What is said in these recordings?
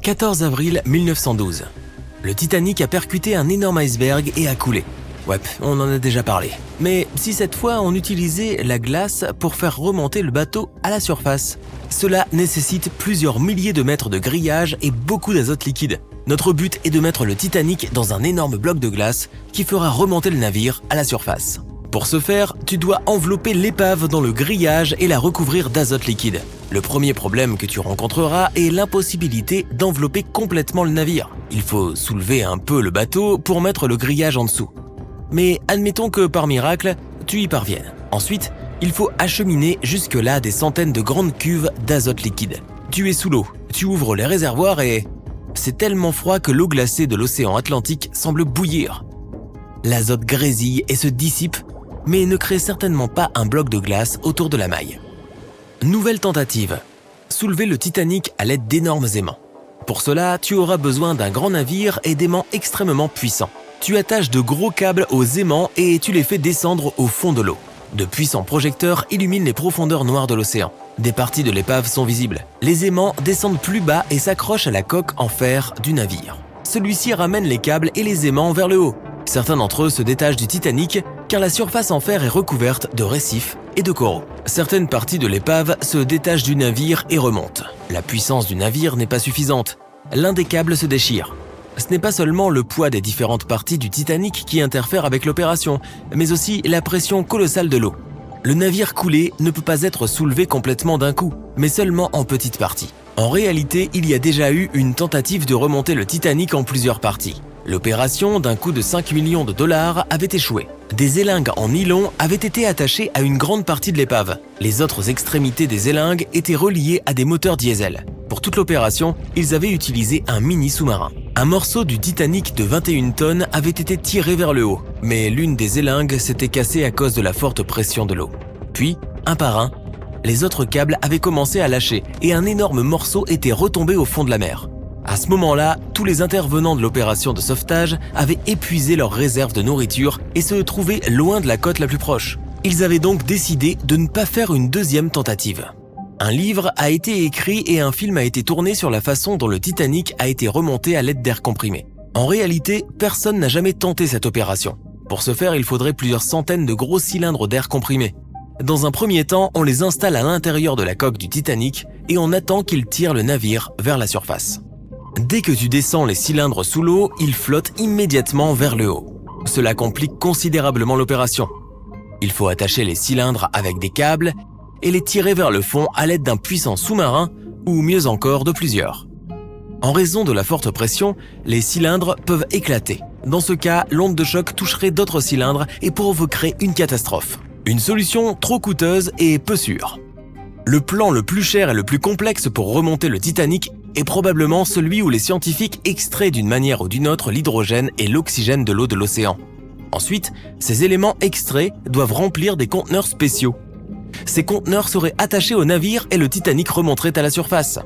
14 avril 1912. Le Titanic a percuté un énorme iceberg et a coulé. Ouais, on en a déjà parlé. Mais si cette fois on utilisait la glace pour faire remonter le bateau à la surface? Cela nécessite plusieurs milliers de mètres de grillage et beaucoup d'azote liquide. Notre but est de mettre le Titanic dans un énorme bloc de glace qui fera remonter le navire à la surface. Pour ce faire, tu dois envelopper l'épave dans le grillage et la recouvrir d'azote liquide. Le premier problème que tu rencontreras est l'impossibilité d'envelopper complètement le navire. Il faut soulever un peu le bateau pour mettre le grillage en dessous. Mais admettons que par miracle, tu y parviennes. Ensuite, il faut acheminer jusque-là des centaines de grandes cuves d'azote liquide. Tu es sous l'eau, tu ouvres les réservoirs et... c'est tellement froid que l'eau glacée de l'océan Atlantique semble bouillir. L'azote grésille et se dissipe, mais ne crée certainement pas un bloc de glace autour de la maille. Nouvelle tentative. Soulever le Titanic à l'aide d'énormes aimants. Pour cela, tu auras besoin d'un grand navire et d'aimants extrêmement puissants. Tu attaches de gros câbles aux aimants et tu les fais descendre au fond de l'eau. De puissants projecteurs illuminent les profondeurs noires de l'océan. Des parties de l'épave sont visibles. Les aimants descendent plus bas et s'accrochent à la coque en fer du navire. Celui-ci ramène les câbles et les aimants vers le haut. Certains d'entre eux se détachent du Titanic car la surface en fer est recouverte de récifs et de coraux. Certaines parties de l'épave se détachent du navire et remontent. La puissance du navire n'est pas suffisante. L'un des câbles se déchire. Ce n'est pas seulement le poids des différentes parties du Titanic qui interfère avec l'opération, mais aussi la pression colossale de l'eau. Le navire coulé ne peut pas être soulevé complètement d'un coup, mais seulement en petites parties. En réalité, il y a déjà eu une tentative de remonter le Titanic en plusieurs parties. L'opération, d'un coût de 5 millions de dollars, avait échoué. Des élingues en nylon avaient été attachées à une grande partie de l'épave. Les autres extrémités des élingues étaient reliées à des moteurs diesel. Pour toute l'opération, ils avaient utilisé un mini sous-marin. Un morceau du Titanic de 21 tonnes avait été tiré vers le haut, mais l'une des élingues s'était cassée à cause de la forte pression de l'eau. Puis, un par un, les autres câbles avaient commencé à lâcher et un énorme morceau était retombé au fond de la mer. À ce moment-là, tous les intervenants de l'opération de sauvetage avaient épuisé leurs réserves de nourriture et se trouvaient loin de la côte la plus proche. Ils avaient donc décidé de ne pas faire une deuxième tentative. Un livre a été écrit et un film a été tourné sur la façon dont le Titanic a été remonté à l'aide d'air comprimé. En réalité, personne n'a jamais tenté cette opération. Pour ce faire, il faudrait plusieurs centaines de gros cylindres d'air comprimé. Dans un premier temps, on les installe à l'intérieur de la coque du Titanic et on attend qu'ils tirent le navire vers la surface. Dès que tu descends les cylindres sous l'eau, ils flottent immédiatement vers le haut. Cela complique considérablement l'opération. Il faut attacher les cylindres avec des câbles et les tirer vers le fond à l'aide d'un puissant sous-marin ou mieux encore de plusieurs. En raison de la forte pression, les cylindres peuvent éclater. Dans ce cas, l'onde de choc toucherait d'autres cylindres et provoquerait une catastrophe. Une solution trop coûteuse et peu sûre. Le plan le plus cher et le plus complexe pour remonter le Titanic est probablement celui où les scientifiques extraient d'une manière ou d'une autre l'hydrogène et l'oxygène de l'eau de l'océan. Ensuite, ces éléments extraits doivent remplir des conteneurs spéciaux. Ces conteneurs seraient attachés au navire et le Titanic remonterait à la surface.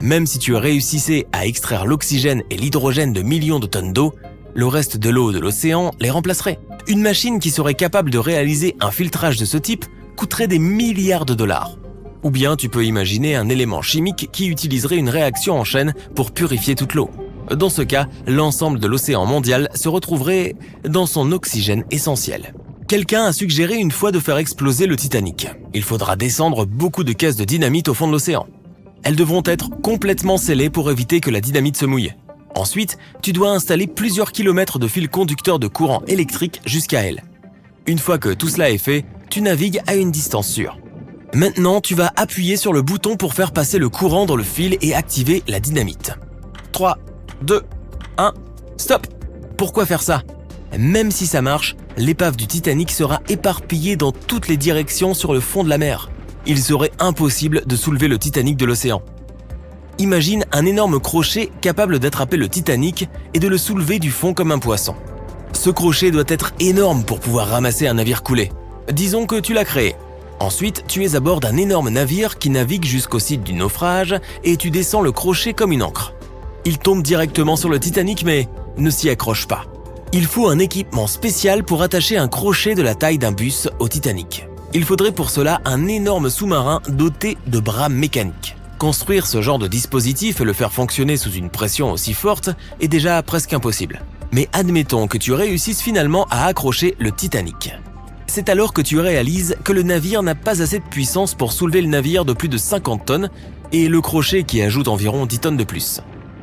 Même si tu réussissais à extraire l'oxygène et l'hydrogène de millions de tonnes d'eau, le reste de l'eau de l'océan les remplacerait. Une machine qui serait capable de réaliser un filtrage de ce type coûterait des milliards de dollars. Ou bien tu peux imaginer un élément chimique qui utiliserait une réaction en chaîne pour purifier toute l'eau. Dans ce cas, l'ensemble de l'océan mondial se retrouverait dans son oxygène essentiel. Quelqu'un a suggéré une fois de faire exploser le Titanic. Il faudra descendre beaucoup de caisses de dynamite au fond de l'océan. Elles devront être complètement scellées pour éviter que la dynamite se mouille. Ensuite, tu dois installer plusieurs kilomètres de fils conducteurs de courant électrique jusqu'à elle. Une fois que tout cela est fait, tu navigues à une distance sûre. Maintenant, tu vas appuyer sur le bouton pour faire passer le courant dans le fil et activer la dynamite. 3, 2, 1, stop! Pourquoi faire ça? Même si ça marche, l'épave du Titanic sera éparpillée dans toutes les directions sur le fond de la mer. Il serait impossible de soulever le Titanic de l'océan. Imagine un énorme crochet capable d'attraper le Titanic et de le soulever du fond comme un poisson. Ce crochet doit être énorme pour pouvoir ramasser un navire coulé. Disons que tu l'as créé. Ensuite, tu es à bord d'un énorme navire qui navigue jusqu'au site du naufrage et tu descends le crochet comme une ancre. Il tombe directement sur le Titanic mais ne s'y accroche pas. Il faut un équipement spécial pour attacher un crochet de la taille d'un bus au Titanic. Il faudrait pour cela un énorme sous-marin doté de bras mécaniques. Construire ce genre de dispositif et le faire fonctionner sous une pression aussi forte est déjà presque impossible. Mais admettons que tu réussisses finalement à accrocher le Titanic. C'est alors que tu réalises que le navire n'a pas assez de puissance pour soulever le navire de plus de 50 tonnes et le crochet qui ajoute environ 10 tonnes de plus.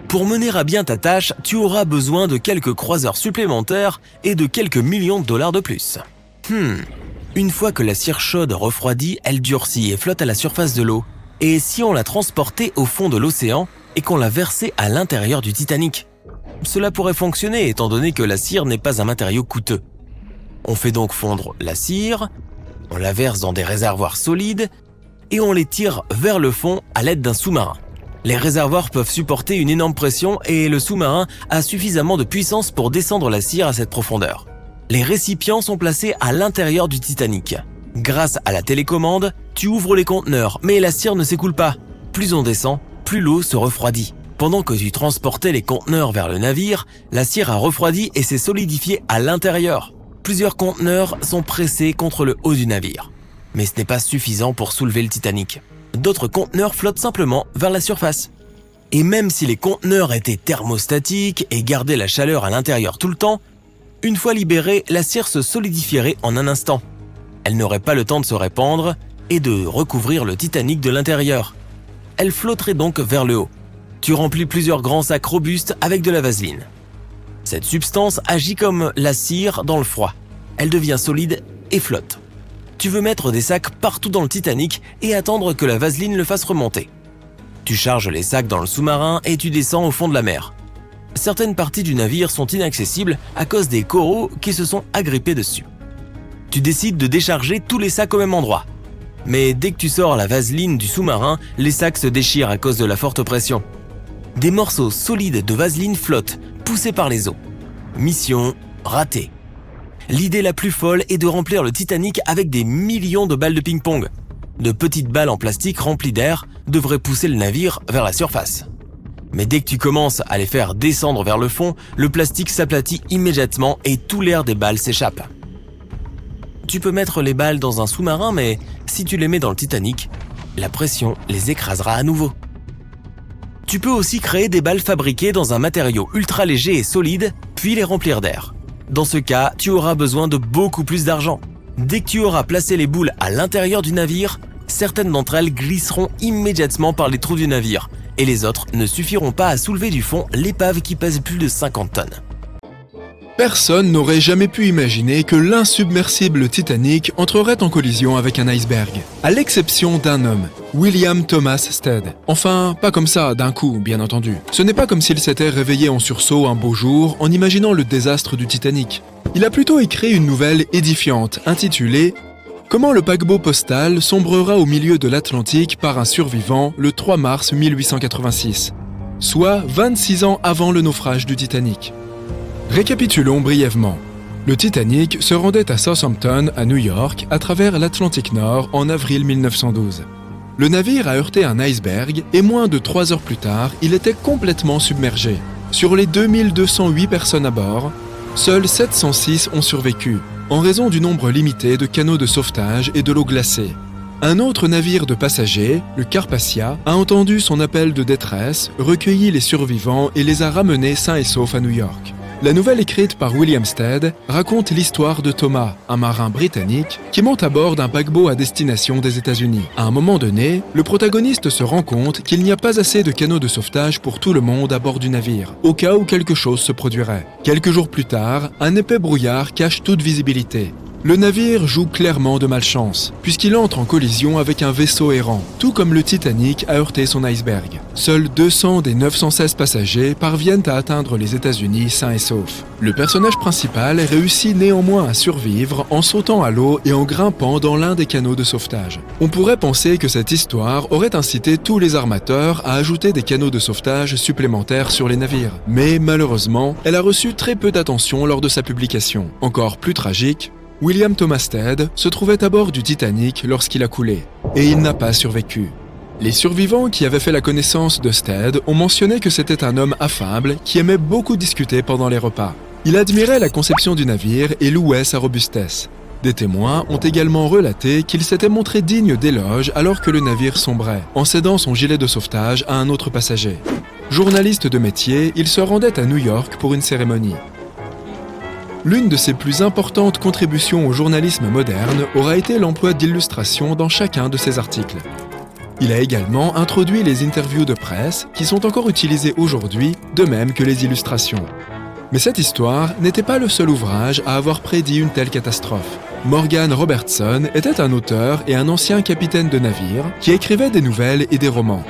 Pour mener à bien ta tâche, tu auras besoin de quelques croiseurs supplémentaires et de quelques millions de dollars de plus. Une fois que la cire chaude refroidit, elle durcit et flotte à la surface de l'eau. Et si on la transportait au fond de l'océan et qu'on la versait à l'intérieur du Titanic? Cela pourrait fonctionner étant donné que la cire n'est pas un matériau coûteux. On fait donc fondre la cire, on la verse dans des réservoirs solides et on les tire vers le fond à l'aide d'un sous-marin. Les réservoirs peuvent supporter une énorme pression et le sous-marin a suffisamment de puissance pour descendre la cire à cette profondeur. Les récipients sont placés à l'intérieur du Titanic. Grâce à la télécommande, tu ouvres les conteneurs, mais la cire ne s'écoule pas. Plus on descend, plus l'eau se refroidit. Pendant que tu transportais les conteneurs vers le navire, la cire a refroidi et s'est solidifiée à l'intérieur. Plusieurs conteneurs sont pressés contre le haut du navire. Mais ce n'est pas suffisant pour soulever le Titanic. D'autres conteneurs flottent simplement vers la surface. Et même si les conteneurs étaient thermostatiques et gardaient la chaleur à l'intérieur tout le temps, une fois libérée, la cire se solidifierait en un instant. Elle n'aurait pas le temps de se répandre et de recouvrir le Titanic de l'intérieur. Elle flotterait donc vers le haut. Tu remplis plusieurs grands sacs robustes avec de la vaseline. Cette substance agit comme la cire dans le froid. Elle devient solide et flotte. Tu veux mettre des sacs partout dans le Titanic et attendre que la vaseline le fasse remonter. Tu charges les sacs dans le sous-marin et tu descends au fond de la mer. Certaines parties du navire sont inaccessibles à cause des coraux qui se sont agrippés dessus. Tu décides de décharger tous les sacs au même endroit. Mais dès que tu sors la vaseline du sous-marin, les sacs se déchirent à cause de la forte pression. Des morceaux solides de vaseline flottent, poussés par les eaux. Mission ratée. L'idée la plus folle est de remplir le Titanic avec des millions de balles de ping-pong. De petites balles en plastique remplies d'air devraient pousser le navire vers la surface. Mais dès que tu commences à les faire descendre vers le fond, le plastique s'aplatit immédiatement et tout l'air des balles s'échappe. Tu peux mettre les balles dans un sous-marin, mais si tu les mets dans le Titanic, la pression les écrasera à nouveau. Tu peux aussi créer des balles fabriquées dans un matériau ultra léger et solide, puis les remplir d'air. Dans ce cas, tu auras besoin de beaucoup plus d'argent. Dès que tu auras placé les boules à l'intérieur du navire, certaines d'entre elles glisseront immédiatement par les trous du navire, et les autres ne suffiront pas à soulever du fond l'épave qui pèse plus de 50 tonnes. Personne n'aurait jamais pu imaginer que l'insubmersible Titanic entrerait en collision avec un iceberg, à l'exception d'un homme, William Thomas Stead. Enfin, pas comme ça, d'un coup, bien entendu. Ce n'est pas comme s'il s'était réveillé en sursaut un beau jour en imaginant le désastre du Titanic. Il a plutôt écrit une nouvelle édifiante, intitulée « Comment le paquebot postal sombrera au milieu de l'Atlantique par un survivant le 3 mars 1886 », soit 26 ans avant le naufrage du Titanic. Récapitulons brièvement. Le Titanic se rendait à Southampton, à New York, à travers l'Atlantique Nord en avril 1912. Le navire a heurté un iceberg et moins de 3 heures plus tard, il était complètement submergé. Sur les 2208 personnes à bord, seuls 706 ont survécu, en raison du nombre limité de canaux de sauvetage et de l'eau glacée. Un autre navire de passagers, le Carpathia, a entendu son appel de détresse, recueilli les survivants et les a ramenés sains et saufs à New York. La nouvelle écrite par William Stead raconte l'histoire de Thomas, un marin britannique, qui monte à bord d'un paquebot à destination des États-Unis. À un moment donné, le protagoniste se rend compte qu'il n'y a pas assez de canaux de sauvetage pour tout le monde à bord du navire, au cas où quelque chose se produirait. Quelques jours plus tard, un épais brouillard cache toute visibilité. Le navire joue clairement de malchance, puisqu'il entre en collision avec un vaisseau errant, tout comme le Titanic a heurté son iceberg. Seuls 200 des 916 passagers parviennent à atteindre les États-Unis sains et saufs. Le personnage principal réussit néanmoins à survivre en sautant à l'eau et en grimpant dans l'un des canaux de sauvetage. On pourrait penser que cette histoire aurait incité tous les armateurs à ajouter des canaux de sauvetage supplémentaires sur les navires. Mais malheureusement, elle a reçu très peu d'attention lors de sa publication. Encore plus tragique, William Thomas Stead se trouvait à bord du Titanic lorsqu'il a coulé, et il n'a pas survécu. Les survivants qui avaient fait la connaissance de Stead ont mentionné que c'était un homme affable qui aimait beaucoup discuter pendant les repas. Il admirait la conception du navire et louait sa robustesse. Des témoins ont également relaté qu'il s'était montré digne d'éloges alors que le navire sombrait, en cédant son gilet de sauvetage à un autre passager. Journaliste de métier, il se rendait à New York pour une cérémonie. L'une de ses plus importantes contributions au journalisme moderne aura été l'emploi d'illustrations dans chacun de ses articles. Il a également introduit les interviews de presse qui sont encore utilisées aujourd'hui, de même que les illustrations. Mais cette histoire n'était pas le seul ouvrage à avoir prédit une telle catastrophe. Morgan Robertson était un auteur et un ancien capitaine de navire qui écrivait des nouvelles et des romans.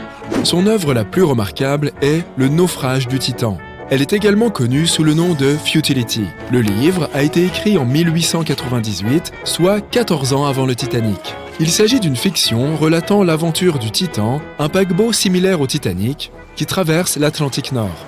Son œuvre la plus remarquable est Le naufrage du Titan. Elle est également connue sous le nom de Futility. Le livre a été écrit en 1898, soit 14 ans avant le Titanic. Il s'agit d'une fiction relatant l'aventure du Titan, un paquebot similaire au Titanic, qui traverse l'Atlantique Nord.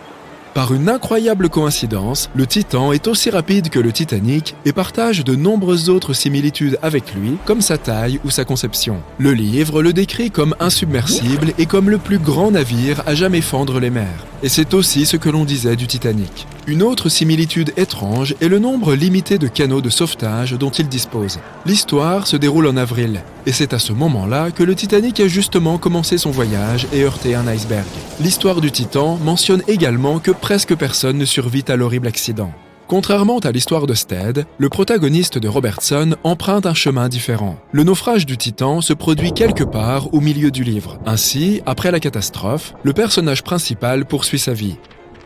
Par une incroyable coïncidence, le Titan est aussi rapide que le Titanic et partage de nombreuses autres similitudes avec lui, comme sa taille ou sa conception. Le livre le décrit comme insubmersible et comme le plus grand navire à jamais fendre les mers. Et c'est aussi ce que l'on disait du Titanic. Une autre similitude étrange est le nombre limité de canaux de sauvetage dont il dispose. L'histoire se déroule en avril, et c'est à ce moment-là que le Titanic a justement commencé son voyage et heurté un iceberg. L'histoire du Titan mentionne également que presque personne ne survit à l'horrible accident. Contrairement à l'histoire de Stead, le protagoniste de Robertson emprunte un chemin différent. Le naufrage du Titan se produit quelque part au milieu du livre. Ainsi, après la catastrophe, le personnage principal poursuit sa vie.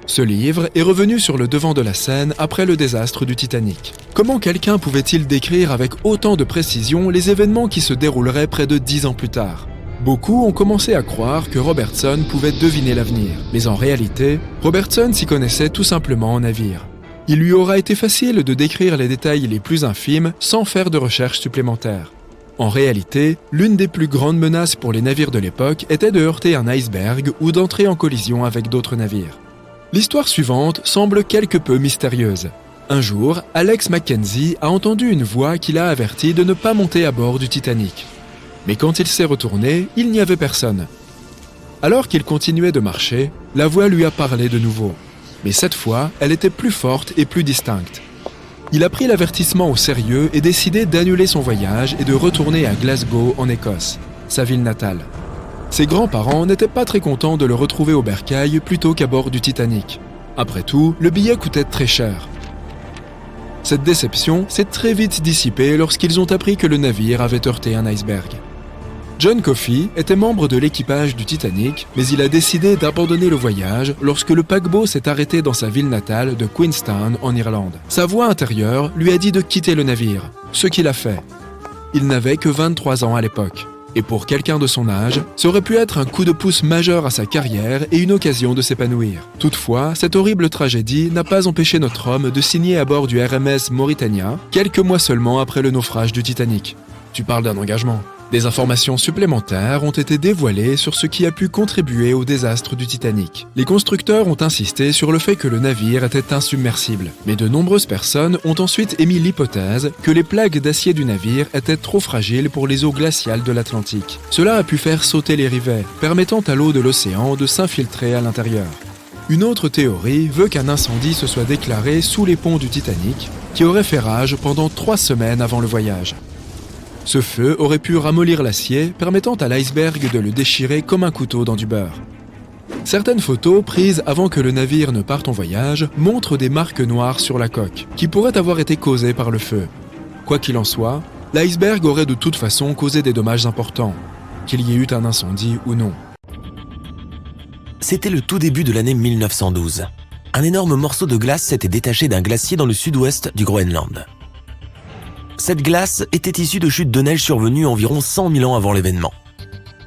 Ce livre est revenu sur le devant de la scène après le désastre du Titanic. Comment quelqu'un pouvait-il décrire avec autant de précision les événements qui se dérouleraient près de 10 ans plus tard ? Beaucoup ont commencé à croire que Robertson pouvait deviner l'avenir. Mais en réalité, Robertson s'y connaissait tout simplement en navire. Il lui aura été facile de décrire les détails les plus infimes sans faire de recherches supplémentaires. En réalité, l'une des plus grandes menaces pour les navires de l'époque était de heurter un iceberg ou d'entrer en collision avec d'autres navires. L'histoire suivante semble quelque peu mystérieuse. Un jour, Alex Mackenzie a entendu une voix qui l'a averti de ne pas monter à bord du Titanic. Mais quand il s'est retourné, il n'y avait personne. Alors qu'il continuait de marcher, la voix lui a parlé de nouveau. Mais cette fois, elle était plus forte et plus distincte. Il a pris l'avertissement au sérieux et décidé d'annuler son voyage et de retourner à Glasgow, en Écosse, sa ville natale. Ses grands-parents n'étaient pas très contents de le retrouver au bercail plutôt qu'à bord du Titanic. Après tout, le billet coûtait très cher. Cette déception s'est très vite dissipée lorsqu'ils ont appris que le navire avait heurté un iceberg. John Coffey était membre de l'équipage du Titanic, mais il a décidé d'abandonner le voyage lorsque le paquebot s'est arrêté dans sa ville natale de Queenstown en Irlande. Sa voix intérieure lui a dit de quitter le navire, ce qu'il a fait. Il n'avait que 23 ans à l'époque. Et pour quelqu'un de son âge, ça aurait pu être un coup de pouce majeur à sa carrière et une occasion de s'épanouir. Toutefois, cette horrible tragédie n'a pas empêché notre homme de signer à bord du RMS Mauritania, quelques mois seulement après le naufrage du Titanic. Tu parles d'un engagement. Des informations supplémentaires ont été dévoilées sur ce qui a pu contribuer au désastre du Titanic. Les constructeurs ont insisté sur le fait que le navire était insubmersible, mais de nombreuses personnes ont ensuite émis l'hypothèse que les plaques d'acier du navire étaient trop fragiles pour les eaux glaciales de l'Atlantique. Cela a pu faire sauter les rivets, permettant à l'eau de l'océan de s'infiltrer à l'intérieur. Une autre théorie veut qu'un incendie se soit déclaré sous les ponts du Titanic, qui aurait fait rage pendant 3 semaines avant le voyage. Ce feu aurait pu ramollir l'acier, permettant à l'iceberg de le déchirer comme un couteau dans du beurre. Certaines photos prises avant que le navire ne parte en voyage montrent des marques noires sur la coque, qui pourraient avoir été causées par le feu. Quoi qu'il en soit, l'iceberg aurait de toute façon causé des dommages importants, qu'il y ait eu un incendie ou non. C'était le tout début de l'année 1912. Un énorme morceau de glace s'était détaché d'un glacier dans le sud-ouest du Groenland. Cette glace était issue de chutes de neige survenues environ 100 000 ans avant l'événement.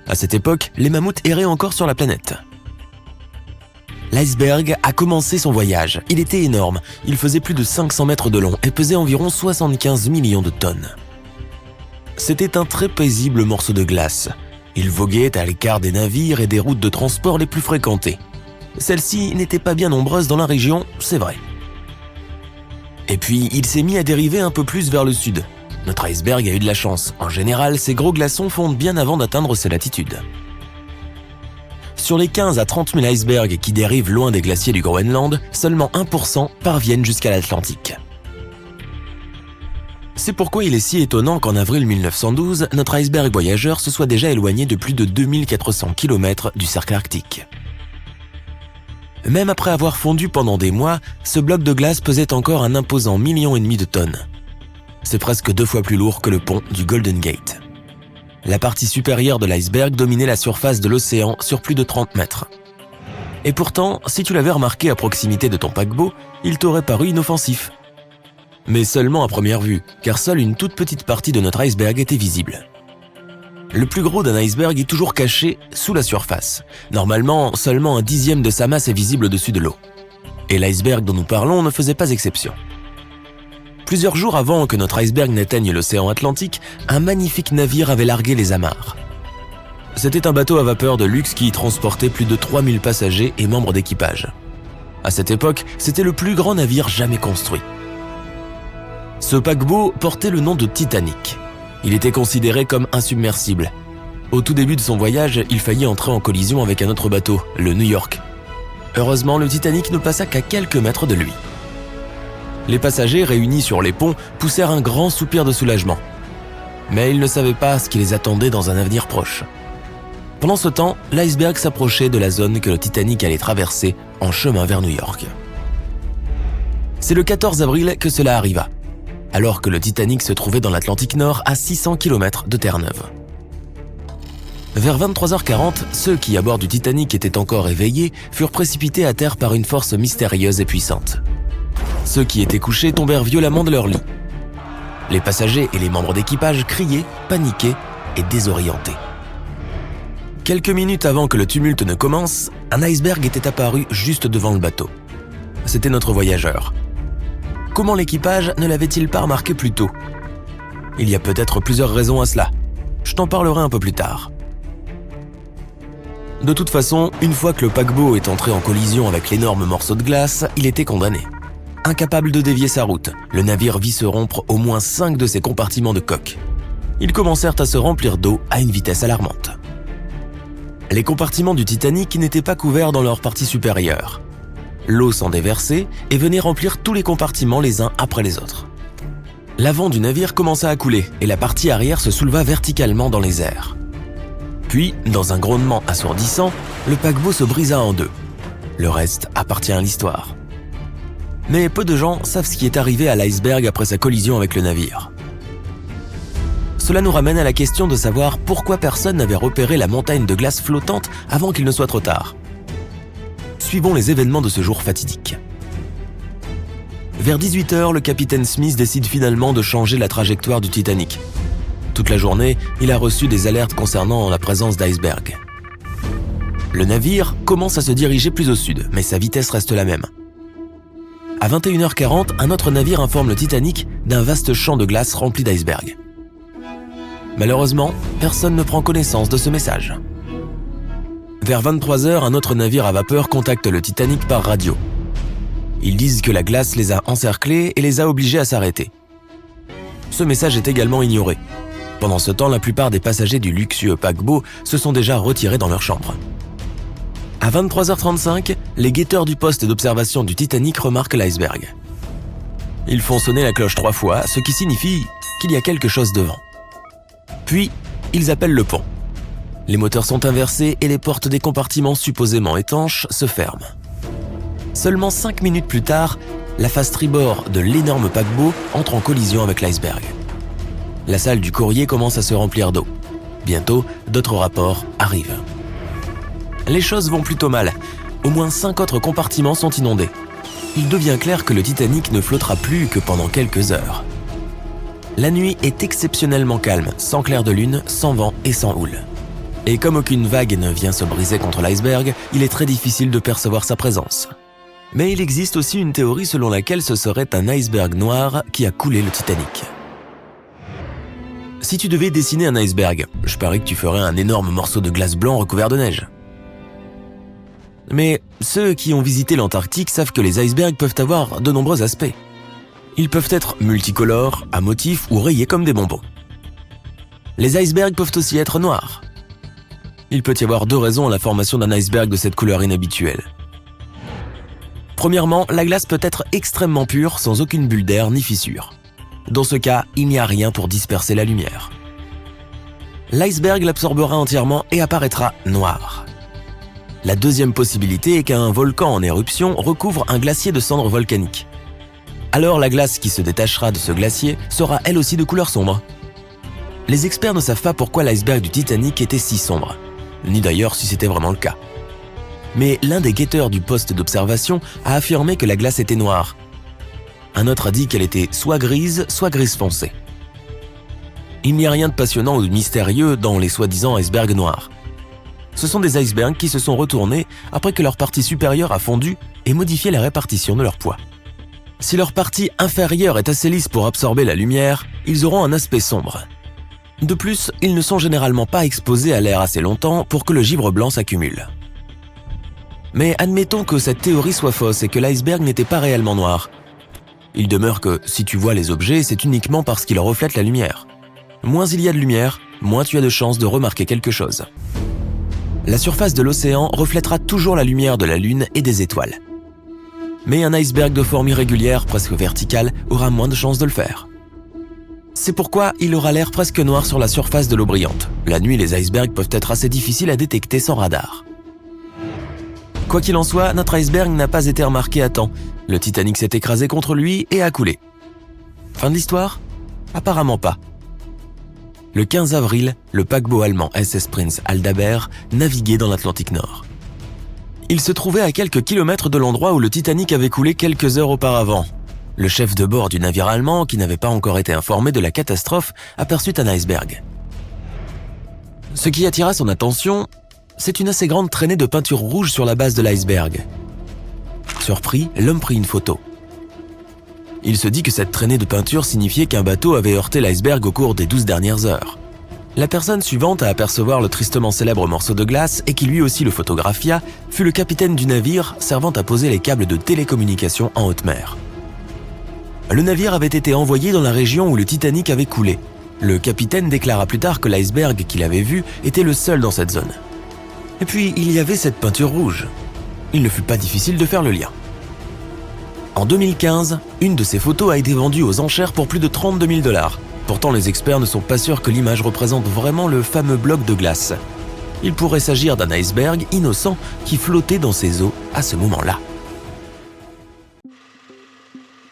À cette époque, les mammouths erraient encore sur la planète. L'iceberg a commencé son voyage. Il était énorme, il faisait plus de 500 mètres de long et pesait environ 75 millions de tonnes. C'était un très paisible morceau de glace. Il voguait à l'écart des navires et des routes de transport les plus fréquentées. Celles-ci n'étaient pas bien nombreuses dans la région, c'est vrai. Et puis, il s'est mis à dériver un peu plus vers le sud. Notre iceberg a eu de la chance. En général, ces gros glaçons fondent bien avant d'atteindre ces latitudes. Sur les 15 à 30 000 icebergs qui dérivent loin des glaciers du Groenland, seulement 1% parviennent jusqu'à l'Atlantique. C'est pourquoi il est si étonnant qu'en avril 1912, notre iceberg voyageur se soit déjà éloigné de plus de 2400 km du cercle arctique. Même après avoir fondu pendant des mois, ce bloc de glace pesait encore un imposant 1,5 million de tonnes. C'est presque 2 fois plus lourd que le pont du Golden Gate. La partie supérieure de l'iceberg dominait la surface de l'océan sur plus de 30 mètres. Et pourtant, si tu l'avais remarqué à proximité de ton paquebot, il t'aurait paru inoffensif. Mais seulement à première vue, car seule une toute petite partie de notre iceberg était visible. Le plus gros d'un iceberg est toujours caché sous la surface. Normalement, seulement 1/10 de sa masse est visible au-dessus de l'eau. Et l'iceberg dont nous parlons ne faisait pas exception. Plusieurs jours avant que notre iceberg n'atteigne l'océan Atlantique, un magnifique navire avait largué les amarres. C'était un bateau à vapeur de luxe qui transportait plus de 3000 passagers et membres d'équipage. À cette époque, c'était le plus grand navire jamais construit. Ce paquebot portait le nom de Titanic. Il était considéré comme insubmersible. Au tout début de son voyage, il faillit entrer en collision avec un autre bateau, le New York. Heureusement, le Titanic ne passa qu'à quelques mètres de lui. Les passagers réunis sur les ponts poussèrent un grand soupir de soulagement. Mais ils ne savaient pas ce qui les attendait dans un avenir proche. Pendant ce temps, l'iceberg s'approchait de la zone que le Titanic allait traverser en chemin vers New York. C'est le 14 avril que cela arriva, alors que le Titanic se trouvait dans l'Atlantique Nord à 600 km de Terre-Neuve. Vers 23h40, ceux qui à bord du Titanic étaient encore éveillés furent précipités à terre par une force mystérieuse et puissante. Ceux qui étaient couchés tombèrent violemment de leur lit. Les passagers et les membres d'équipage criaient, paniqués et désorientés. Quelques minutes avant que le tumulte ne commence, un iceberg était apparu juste devant le bateau. C'était notre voyageur. Comment l'équipage ne l'avait-il pas remarqué plus tôt ? Il y a peut-être plusieurs raisons à cela. Je t'en parlerai un peu plus tard. De toute façon, une fois que le paquebot est entré en collision avec l'énorme morceau de glace, il était condamné. Incapable de dévier sa route, le navire vit se rompre au moins 5 de ses compartiments de coque. Ils commencèrent à se remplir d'eau à une vitesse alarmante. Les compartiments du Titanic n'étaient pas couverts dans leur partie supérieure. L'eau s'en déversait et venait remplir tous les compartiments les uns après les autres. L'avant du navire commença à couler et la partie arrière se souleva verticalement dans les airs. Puis, dans un grondement assourdissant, le paquebot se brisa en deux. Le reste appartient à l'histoire. Mais peu de gens savent ce qui est arrivé à l'iceberg après sa collision avec le navire. Cela nous ramène à la question de savoir pourquoi personne n'avait repéré la montagne de glace flottante avant qu'il ne soit trop tard. Suivons les événements de ce jour fatidique. Vers 18h, le capitaine Smith décide finalement de changer la trajectoire du Titanic. Toute la journée, il a reçu des alertes concernant la présence d'iceberg. Le navire commence à se diriger plus au sud, mais sa vitesse reste la même. À 21h40, un autre navire informe le Titanic d'un vaste champ de glace rempli d'iceberg. Malheureusement, personne ne prend connaissance de ce message. Vers 23h, un autre navire à vapeur contacte le Titanic par radio. Ils disent que la glace les a encerclés et les a obligés à s'arrêter. Ce message est également ignoré. Pendant ce temps, la plupart des passagers du luxueux paquebot se sont déjà retirés dans leur chambre. À 23h35, les guetteurs du poste d'observation du Titanic remarquent l'iceberg. Ils font sonner la cloche 3 fois, ce qui signifie qu'il y a quelque chose devant. Puis, ils appellent le pont. Les moteurs sont inversés et les portes des compartiments supposément étanches se ferment. Seulement 5 minutes plus tard, la face tribord de l'énorme paquebot entre en collision avec l'iceberg. La salle du courrier commence à se remplir d'eau. Bientôt, d'autres rapports arrivent. Les choses vont plutôt mal. Au moins 5 autres compartiments sont inondés. Il devient clair que le Titanic ne flottera plus que pendant quelques heures. La nuit est exceptionnellement calme, sans clair de lune, sans vent et sans houle. Et comme aucune vague ne vient se briser contre l'iceberg, il est très difficile de percevoir sa présence. Mais il existe aussi une théorie selon laquelle ce serait un iceberg noir qui a coulé le Titanic. Si tu devais dessiner un iceberg, je parie que tu ferais un énorme morceau de glace blanc recouvert de neige. Mais ceux qui ont visité l'Antarctique savent que les icebergs peuvent avoir de nombreux aspects. Ils peuvent être multicolores, à motifs ou rayés comme des bonbons. Les icebergs peuvent aussi être noirs. Il peut y avoir 2 raisons à la formation d'un iceberg de cette couleur inhabituelle. Premièrement, la glace peut être extrêmement pure, sans aucune bulle d'air ni fissure. Dans ce cas, il n'y a rien pour disperser la lumière. L'iceberg l'absorbera entièrement et apparaîtra noir. La deuxième possibilité est qu'un volcan en éruption recouvre un glacier de cendres volcaniques. Alors la glace qui se détachera de ce glacier sera elle aussi de couleur sombre. Les experts ne savent pas pourquoi l'iceberg du Titanic était si sombre, ni d'ailleurs si c'était vraiment le cas. Mais l'un des guetteurs du poste d'observation a affirmé que la glace était noire. Un autre a dit qu'elle était soit grise foncée. Il n'y a rien de passionnant ou de mystérieux dans les soi-disant icebergs noirs. Ce sont des icebergs qui se sont retournés après que leur partie supérieure a fondu et modifié la répartition de leur poids. Si leur partie inférieure est assez lisse pour absorber la lumière, ils auront un aspect sombre. De plus, ils ne sont généralement pas exposés à l'air assez longtemps pour que le givre blanc s'accumule. Mais admettons que cette théorie soit fausse et que l'iceberg n'était pas réellement noir. Il demeure que si tu vois les objets, c'est uniquement parce qu'ils reflètent la lumière. Moins il y a de lumière, moins tu as de chances de remarquer quelque chose. La surface de l'océan reflètera toujours la lumière de la Lune et des étoiles. Mais un iceberg de forme irrégulière, presque verticale, aura moins de chances de le faire. C'est pourquoi il aura l'air presque noir sur la surface de l'eau brillante. La nuit, les icebergs peuvent être assez difficiles à détecter sans radar. Quoi qu'il en soit, notre iceberg n'a pas été remarqué à temps. Le Titanic s'est écrasé contre lui et a coulé. Fin de l'histoire ? Apparemment pas. Le 15 avril, le paquebot allemand SS Prinz Aldabert naviguait dans l'Atlantique Nord. Il se trouvait à quelques kilomètres de l'endroit où le Titanic avait coulé quelques heures auparavant. Le chef de bord du navire allemand, qui n'avait pas encore été informé de la catastrophe, aperçut un iceberg. Ce qui attira son attention, c'est une assez grande traînée de peinture rouge sur la base de l'iceberg. Surpris, l'homme prit une photo. Il se dit que cette traînée de peinture signifiait qu'un bateau avait heurté l'iceberg au cours des 12 dernières heures. La personne suivante à apercevoir le tristement célèbre morceau de glace et qui lui aussi le photographia fut le capitaine du navire servant à poser les câbles de télécommunication en haute mer. Le navire avait été envoyé dans la région où le Titanic avait coulé. Le capitaine déclara plus tard que l'iceberg qu'il avait vu était le seul dans cette zone. Et puis, il y avait cette peinture rouge. Il ne fut pas difficile de faire le lien. En 2015, une de ces photos a été vendue aux enchères pour plus de 32 000 $. Pourtant, les experts ne sont pas sûrs que l'image représente vraiment le fameux bloc de glace. Il pourrait s'agir d'un iceberg innocent qui flottait dans ces eaux à ce moment-là.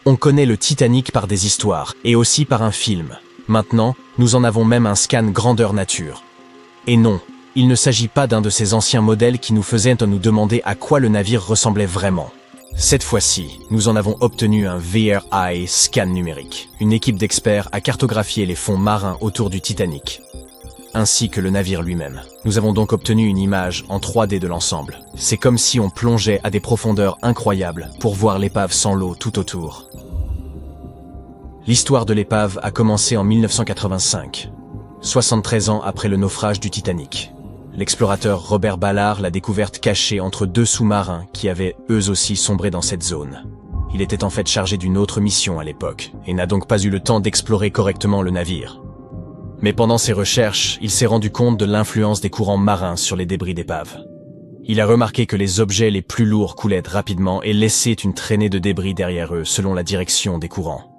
On connaît le Titanic par des histoires, et aussi par un film. Maintenant, nous en avons même un scan grandeur nature. Et non, il ne s'agit pas d'un de ces anciens modèles qui nous faisaient nous demander à quoi le navire ressemblait vraiment. Cette fois-ci, nous en avons obtenu un VRI scan numérique. Une équipe d'experts a cartographié les fonds marins autour du Titanic, ainsi que le navire lui-même. Nous avons donc obtenu une image en 3D de l'ensemble. C'est comme si on plongeait à des profondeurs incroyables pour voir l'épave sans l'eau tout autour. L'histoire de l'épave a commencé en 1985, 73 ans après le naufrage du Titanic. L'explorateur Robert Ballard l'a découverte cachée entre deux sous-marins qui avaient eux aussi sombré dans cette zone. Il était en fait chargé d'une autre mission à l'époque et n'a donc pas eu le temps d'explorer correctement le navire. Mais pendant ses recherches, il s'est rendu compte de l'influence des courants marins sur les débris d'épave. Il a remarqué que les objets les plus lourds coulaient rapidement et laissaient une traînée de débris derrière eux selon la direction des courants.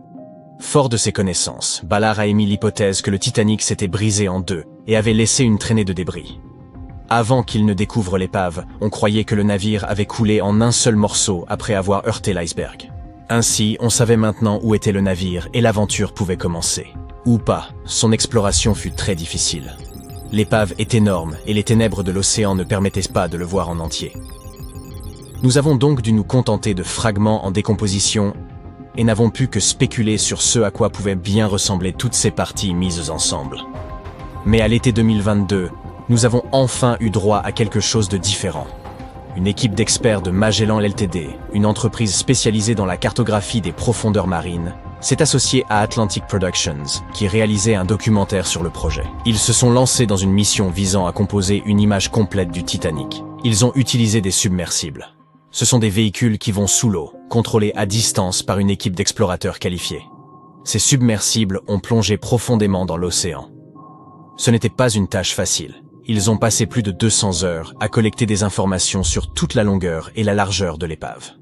Fort de ses connaissances, Ballard a émis l'hypothèse que le Titanic s'était brisé en deux et avait laissé une traînée de débris. Avant qu'il ne découvre l'épave, on croyait que le navire avait coulé en un seul morceau après avoir heurté l'iceberg. Ainsi, on savait maintenant où était le navire et l'aventure pouvait commencer. Ou pas, son exploration fut très difficile. L'épave est énorme et les ténèbres de l'océan ne permettaient pas de le voir en entier. Nous avons donc dû nous contenter de fragments en décomposition et n'avons pu que spéculer sur ce à quoi pouvaient bien ressembler toutes ces parties mises ensemble. Mais à l'été 2022, nous avons enfin eu droit à quelque chose de différent. Une équipe d'experts de Magellan Ltd, une entreprise spécialisée dans la cartographie des profondeurs marines, s'est associée à Atlantic Productions, qui réalisait un documentaire sur le projet. Ils se sont lancés dans une mission visant à composer une image complète du Titanic. Ils ont utilisé des submersibles. Ce sont des véhicules qui vont sous l'eau, contrôlés à distance par une équipe d'explorateurs qualifiés. Ces submersibles ont plongé profondément dans l'océan. Ce n'était pas une tâche facile. Ils ont passé plus de 200 heures à collecter des informations sur toute la longueur et la largeur de l'épave.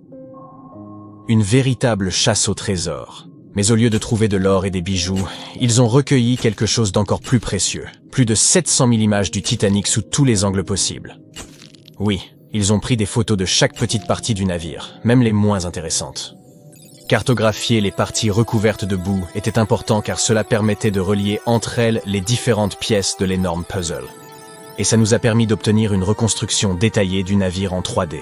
Une véritable chasse au trésor. Mais au lieu de trouver de l'or et des bijoux, ils ont recueilli quelque chose d'encore plus précieux. Plus de 700 000 images du Titanic sous tous les angles possibles. Oui, ils ont pris des photos de chaque petite partie du navire, même les moins intéressantes. Cartographier les parties recouvertes de boue était important car cela permettait de relier entre elles les différentes pièces de l'énorme puzzle. Et ça nous a permis d'obtenir une reconstruction détaillée du navire en 3D.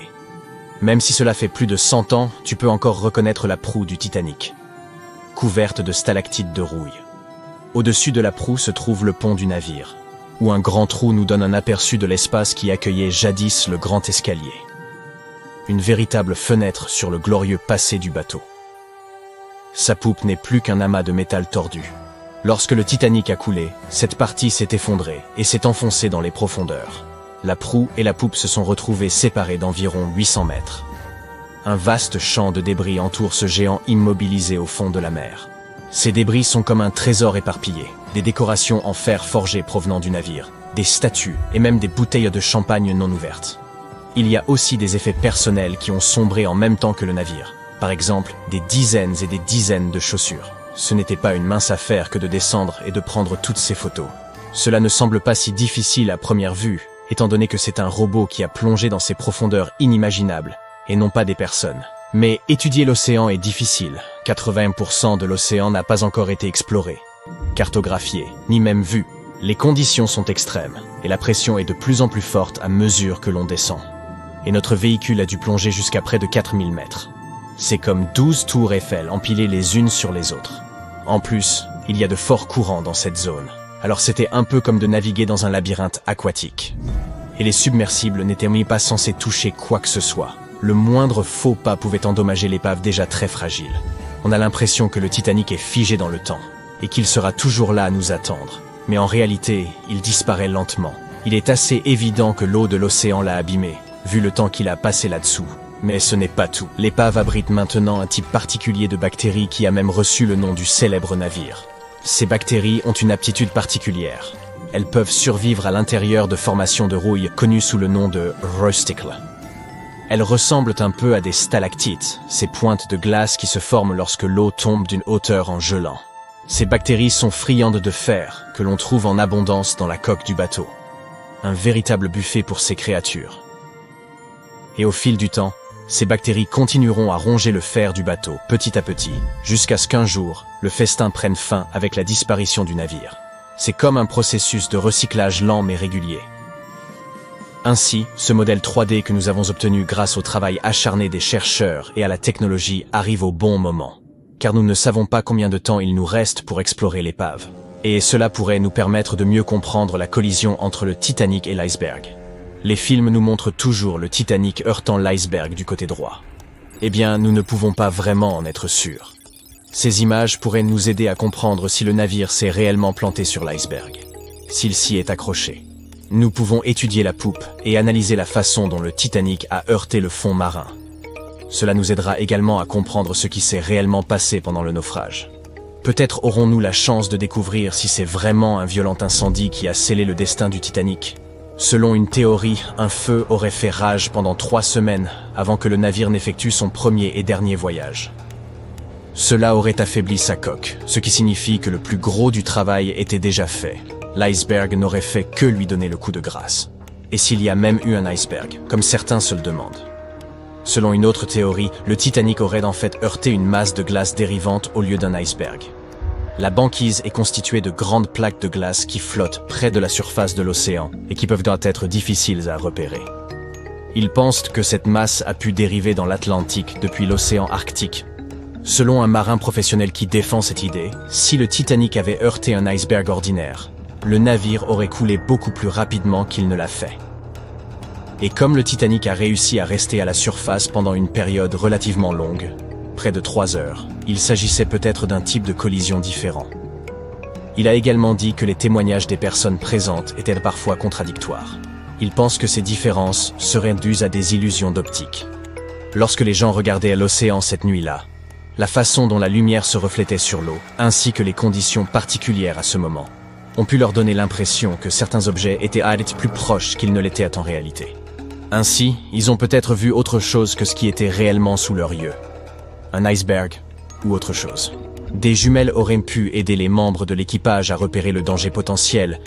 Même si cela fait plus de 100 ans, tu peux encore reconnaître la proue du Titanic, couverte de stalactites de rouille. Au-dessus de la proue se trouve le pont du navire, où un grand trou nous donne un aperçu de l'espace qui accueillait jadis le grand escalier. Une véritable fenêtre sur le glorieux passé du bateau. Sa poupe n'est plus qu'un amas de métal tordu. Lorsque le Titanic a coulé, cette partie s'est effondrée et s'est enfoncée dans les profondeurs. La proue et la poupe se sont retrouvées séparées d'environ 800 mètres. Un vaste champ de débris entoure ce géant immobilisé au fond de la mer. Ces débris sont comme un trésor éparpillé, des décorations en fer forgé provenant du navire, des statues et même des bouteilles de champagne non ouvertes. Il y a aussi des effets personnels qui ont sombré en même temps que le navire. Par exemple, des dizaines et des dizaines de chaussures. Ce n'était pas une mince affaire que de descendre et de prendre toutes ces photos. Cela ne semble pas si difficile à première vue, étant donné que c'est un robot qui a plongé dans ces profondeurs inimaginables, et non pas des personnes. Mais étudier l'océan est difficile. 80% de l'océan n'a pas encore été exploré, cartographié, ni même vu. Les conditions sont extrêmes, et la pression est de plus en plus forte à mesure que l'on descend. Et notre véhicule a dû plonger jusqu'à près de 4000 mètres. C'est comme 12 tours Eiffel empilées les unes sur les autres. En plus, il y a de forts courants dans cette zone. Alors c'était un peu comme de naviguer dans un labyrinthe aquatique. Et les submersibles n'étaient même pas censés toucher quoi que ce soit. Le moindre faux pas pouvait endommager l'épave déjà très fragile. On a l'impression que le Titanic est figé dans le temps, et qu'il sera toujours là à nous attendre. Mais en réalité, il disparaît lentement. Il est assez évident que l'eau de l'océan l'a abîmé, vu le temps qu'il a passé là-dessous. Mais ce n'est pas tout. L'épave abrite maintenant un type particulier de bactéries qui a même reçu le nom du célèbre navire. Ces bactéries ont une aptitude particulière. Elles peuvent survivre à l'intérieur de formations de rouille connues sous le nom de rusticle. Elles ressemblent un peu à des stalactites, ces pointes de glace qui se forment lorsque l'eau tombe d'une hauteur en gelant. Ces bactéries sont friandes de fer, que l'on trouve en abondance dans la coque du bateau. Un véritable buffet pour ces créatures. Et au fil du temps, ces bactéries continueront à ronger le fer du bateau, petit à petit, jusqu'à ce qu'un jour, le festin prenne fin avec la disparition du navire. C'est comme un processus de recyclage lent mais régulier. Ainsi, ce modèle 3D que nous avons obtenu grâce au travail acharné des chercheurs et à la technologie arrive au bon moment. Car nous ne savons pas combien de temps il nous reste pour explorer l'épave. Et cela pourrait nous permettre de mieux comprendre la collision entre le Titanic et l'iceberg. Les films nous montrent toujours le Titanic heurtant l'iceberg du côté droit. Eh bien, nous ne pouvons pas vraiment en être sûrs. Ces images pourraient nous aider à comprendre si le navire s'est réellement planté sur l'iceberg, s'il s'y est accroché. Nous pouvons étudier la poupe et analyser la façon dont le Titanic a heurté le fond marin. Cela nous aidera également à comprendre ce qui s'est réellement passé pendant le naufrage. Peut-être aurons-nous la chance de découvrir si c'est vraiment un violent incendie qui a scellé le destin du Titanic. Selon une théorie, un feu aurait fait rage pendant 3 semaines avant que le navire n'effectue son premier et dernier voyage. Cela aurait affaibli sa coque, ce qui signifie que le plus gros du travail était déjà fait. L'iceberg n'aurait fait que lui donner le coup de grâce. Et s'il y a même eu un iceberg, comme certains se le demandent. Selon une autre théorie, le Titanic aurait en fait heurté une masse de glace dérivante au lieu d'un iceberg. La banquise est constituée de grandes plaques de glace qui flottent près de la surface de l'océan et qui peuvent être difficiles à repérer. Ils pensent que cette masse a pu dériver dans l'Atlantique depuis l'océan Arctique. Selon un marin professionnel qui défend cette idée, si le Titanic avait heurté un iceberg ordinaire, le navire aurait coulé beaucoup plus rapidement qu'il ne l'a fait. Et comme le Titanic a réussi à rester à la surface pendant une période relativement longue, près de 3 heures, il s'agissait peut-être d'un type de collision différent. Il a également dit que les témoignages des personnes présentes étaient parfois contradictoires. Il pense que ces différences seraient dues à des illusions d'optique. Lorsque les gens regardaient l'océan cette nuit-là, la façon dont la lumière se reflétait sur l'eau, ainsi que les conditions particulières à ce moment, ont pu leur donner l'impression que certains objets étaient plus proches qu'ils ne l'étaient en réalité. Ainsi, ils ont peut-être vu autre chose que ce qui était réellement sous leurs yeux. Un iceberg ou autre chose. Des jumelles auraient pu aider les membres de l'équipage à repérer le danger potentiel,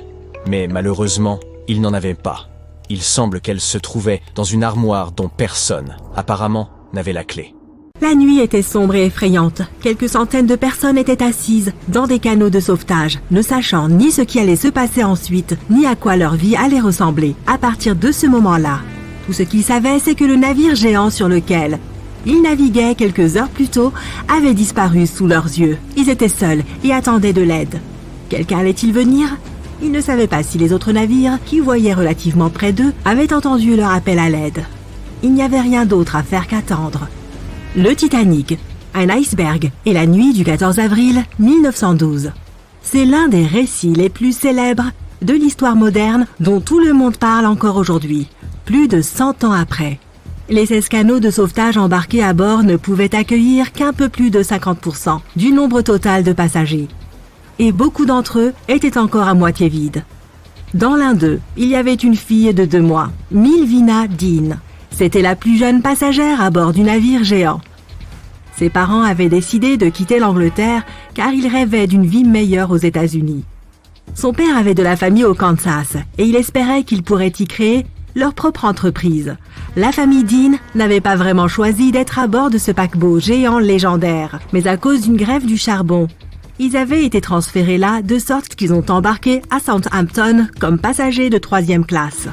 mais malheureusement, ils n'en avaient pas. Il semble qu'elles se trouvaient dans une armoire dont personne, apparemment, n'avait la clé. La nuit était sombre et effrayante. Quelques centaines de personnes étaient assises dans des canots de sauvetage, ne sachant ni ce qui allait se passer ensuite, ni à quoi leur vie allait ressembler. À partir de ce moment-là, tout ce qu'ils savaient, c'est que le navire géant sur lequel ils naviguaient quelques heures plus tôt avait disparu sous leurs yeux. Ils étaient seuls et attendaient de l'aide. Quelqu'un allait-il venir ? Ils ne savaient pas si les autres navires, qui voyaient relativement près d'eux, avaient entendu leur appel à l'aide. Il n'y avait rien d'autre à faire qu'attendre. Le Titanic, un iceberg et la nuit du 14 avril 1912. C'est l'un des récits les plus célèbres de l'histoire moderne dont tout le monde parle encore aujourd'hui, plus de 100 ans après. Les 16 canots de sauvetage embarqués à bord ne pouvaient accueillir qu'un peu plus de 50% du nombre total de passagers. Et beaucoup d'entre eux étaient encore à moitié vides. Dans l'un d'eux, il y avait une fille de 2 mois, Milvina Dean. C'était la plus jeune passagère à bord du navire géant. Ses parents avaient décidé de quitter l'Angleterre car ils rêvaient d'une vie meilleure aux États-Unis. Son père avait de la famille au Kansas et il espérait qu'ils pourraient y créer leur propre entreprise. La famille Dean n'avait pas vraiment choisi d'être à bord de ce paquebot géant légendaire, mais à cause d'une grève du charbon, ils avaient été transférés là de sorte qu'ils ont embarqué à Southampton comme passagers de 3e classe.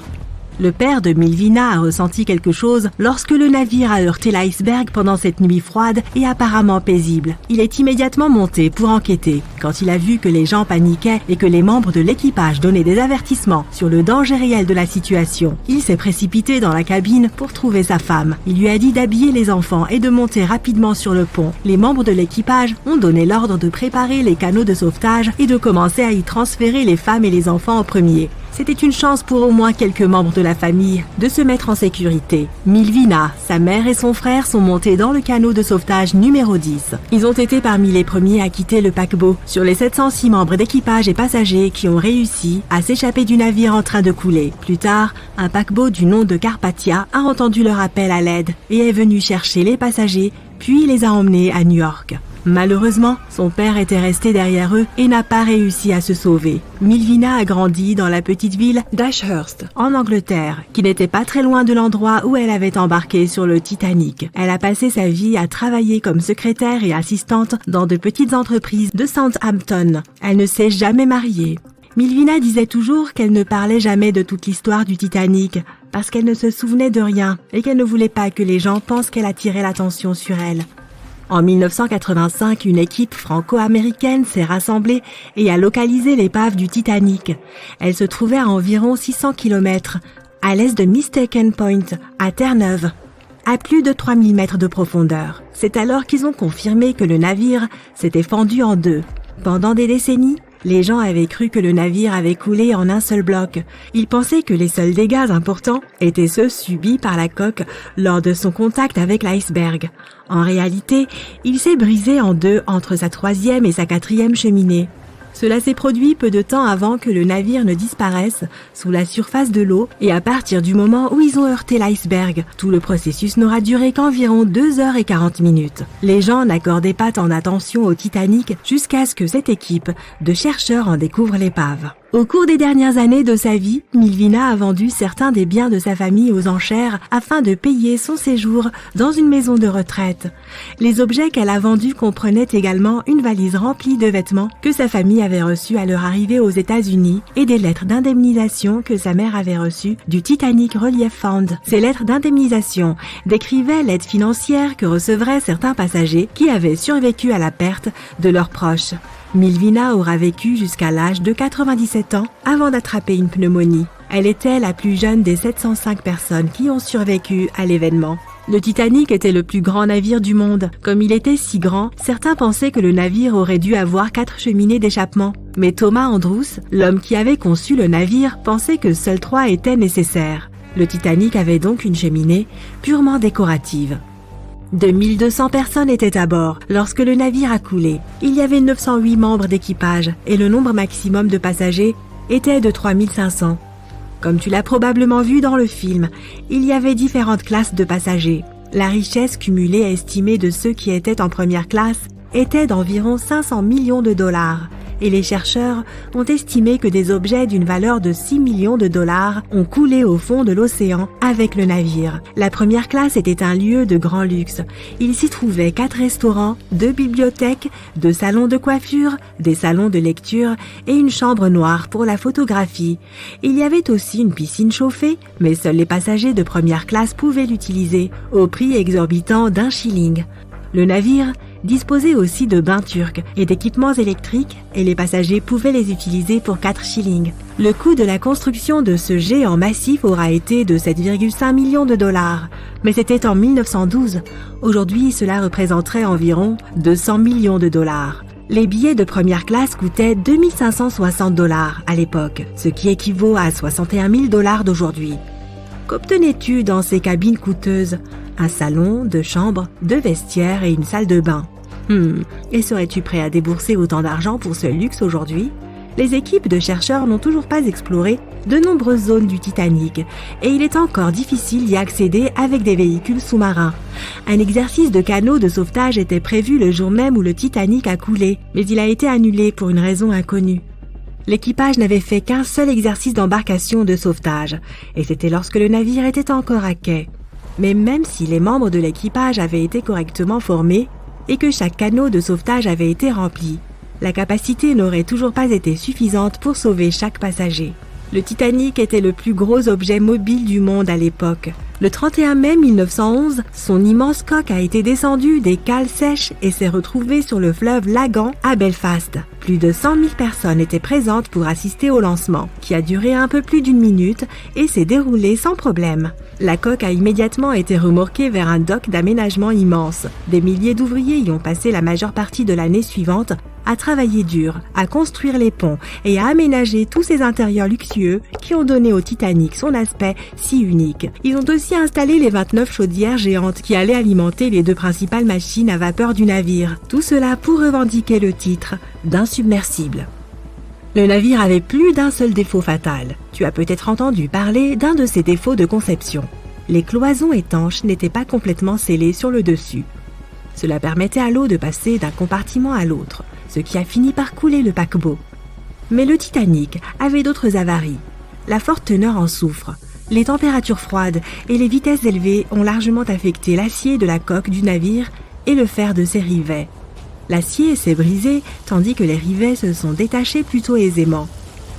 Le père de Milvina a ressenti quelque chose lorsque le navire a heurté l'iceberg pendant cette nuit froide et apparemment paisible. Il est immédiatement monté pour enquêter. Quand il a vu que les gens paniquaient et que les membres de l'équipage donnaient des avertissements sur le danger réel de la situation, il s'est précipité dans la cabine pour trouver sa femme. Il lui a dit d'habiller les enfants et de monter rapidement sur le pont. Les membres de l'équipage ont donné l'ordre de préparer les canots de sauvetage et de commencer à y transférer les femmes et les enfants en premier. C'était une chance pour au moins quelques membres de la famille de se mettre en sécurité. Milvina, sa mère et son frère sont montés dans le canot de sauvetage numéro 10. Ils ont été parmi les premiers à quitter le paquebot sur les 706 membres d'équipage et passagers qui ont réussi à s'échapper du navire en train de couler. Plus tard, un paquebot du nom de Carpathia a entendu leur appel à l'aide et est venu chercher les passagers puis les a emmenés à New York. Malheureusement, son père était resté derrière eux et n'a pas réussi à se sauver. Milvina a grandi dans la petite ville d'Ashhurst, en Angleterre, qui n'était pas très loin de l'endroit où elle avait embarqué sur le Titanic. Elle a passé sa vie à travailler comme secrétaire et assistante dans de petites entreprises de Southampton. Elle ne s'est jamais mariée. Milvina disait toujours qu'elle ne parlait jamais de toute l'histoire du Titanic parce qu'elle ne se souvenait de rien et qu'elle ne voulait pas que les gens pensent qu'elle attirait l'attention sur elle. En 1985, une équipe franco-américaine s'est rassemblée et a localisé l'épave du Titanic. Elle se trouvait à environ 600 km à l'est de Mistaken Point, à Terre-Neuve, à plus de 3000 mètres de profondeur. C'est alors qu'ils ont confirmé que le navire s'était fendu en deux. Pendant des décennies, les gens avaient cru que le navire avait coulé en un seul bloc. Ils pensaient que les seuls dégâts importants étaient ceux subis par la coque lors de son contact avec l'iceberg. En réalité, il s'est brisé en deux entre sa 3e et sa 4e cheminée. Cela s'est produit peu de temps avant que le navire ne disparaisse sous la surface de l'eau et à partir du moment où ils ont heurté l'iceberg. Tout le processus n'aura duré qu'environ 2h40. Les gens n'accordaient pas tant d'attention au Titanic jusqu'à ce que cette équipe de chercheurs en découvre l'épave. Au cours des dernières années de sa vie, Milvina a vendu certains des biens de sa famille aux enchères afin de payer son séjour dans une maison de retraite. Les objets qu'elle a vendus comprenaient également une valise remplie de vêtements que sa famille avait reçus à leur arrivée aux États-Unis et des lettres d'indemnisation que sa mère avait reçues du Titanic Relief Fund. Ces lettres d'indemnisation décrivaient l'aide financière que recevraient certains passagers qui avaient survécu à la perte de leurs proches. Milvina aura vécu jusqu'à l'âge de 97 ans avant d'attraper une pneumonie. Elle était la plus jeune des 705 personnes qui ont survécu à l'événement. Le Titanic était le plus grand navire du monde. Comme il était si grand, certains pensaient que le navire aurait dû avoir 4 cheminées d'échappement. Mais Thomas Andrews, l'homme qui avait conçu le navire, pensait que seules 3 étaient nécessaires. Le Titanic avait donc une cheminée purement décorative. 2200 personnes étaient à bord lorsque le navire a coulé. Il y avait 908 membres d'équipage et le nombre maximum de passagers était de 3500. Comme tu l'as probablement vu dans le film, il y avait différentes classes de passagers. La richesse cumulée estimée de ceux qui étaient en première classe était d'environ 500 millions de dollars. Et les chercheurs ont estimé que des objets d'une valeur de 6 millions de dollars ont coulé au fond de l'océan avec le navire. La première classe était un lieu de grand luxe. Il s'y trouvait 4 restaurants, 2 bibliothèques, 2 salons de coiffure, des salons de lecture et une chambre noire pour la photographie. Il y avait aussi une piscine chauffée, mais seuls les passagers de première classe pouvaient l'utiliser, au prix exorbitant d'1 shilling. Le navire disposait aussi de bains turcs et d'équipements électriques et les passagers pouvaient les utiliser pour 4 shillings. Le coût de la construction de ce géant massif aura été de 7,5 millions de dollars, mais c'était en 1912. Aujourd'hui, cela représenterait environ 200 millions de dollars. Les billets de première classe coûtaient 2560 dollars à l'époque, ce qui équivaut à 61 000 dollars d'aujourd'hui. Qu'obtenais-tu dans ces cabines coûteuses ? Un salon, 2 chambres, 2 vestiaires et une salle de bain. Et serais-tu prêt à débourser autant d'argent pour ce luxe aujourd'hui ? Les équipes de chercheurs n'ont toujours pas exploré de nombreuses zones du Titanic et il est encore difficile d'y accéder avec des véhicules sous-marins. Un exercice de canot de sauvetage était prévu le jour même où le Titanic a coulé, mais il a été annulé pour une raison inconnue. L'équipage n'avait fait qu'un seul exercice d'embarcation de sauvetage, et c'était lorsque le navire était encore à quai. Mais même si les membres de l'équipage avaient été correctement formés et que chaque canot de sauvetage avait été rempli, la capacité n'aurait toujours pas été suffisante pour sauver chaque passager. Le Titanic était le plus gros objet mobile du monde à l'époque. Le 31 mai 1911, son immense coque a été descendue des cales sèches et s'est retrouvée sur le fleuve Lagan à Belfast. Plus de 100 000 personnes étaient présentes pour assister au lancement, qui a duré un peu plus d'1 minute et s'est déroulé sans problème. La coque a immédiatement été remorquée vers un dock d'aménagement immense. Des milliers d'ouvriers y ont passé la majeure partie de l'année suivante à travailler dur, à construire les ponts et à aménager tous ces intérieurs luxueux qui ont donné au Titanic son aspect si unique. Ils ont aussi installé les 29 chaudières géantes qui allaient alimenter les 2 principales machines à vapeur du navire. Tout cela pour revendiquer le titre d'insubmersible. Le navire avait plus d'un seul défaut fatal. Tu as peut-être entendu parler d'un de ses défauts de conception. Les cloisons étanches n'étaient pas complètement scellées sur le dessus. Cela permettait à l'eau de passer d'un compartiment à l'autre, ce qui a fini par couler le paquebot. Mais le Titanic avait d'autres avaries. La forte teneur en soufre, les températures froides et les vitesses élevées ont largement affecté l'acier de la coque du navire et le fer de ses rivets. L'acier s'est brisé tandis que les rivets se sont détachés plutôt aisément.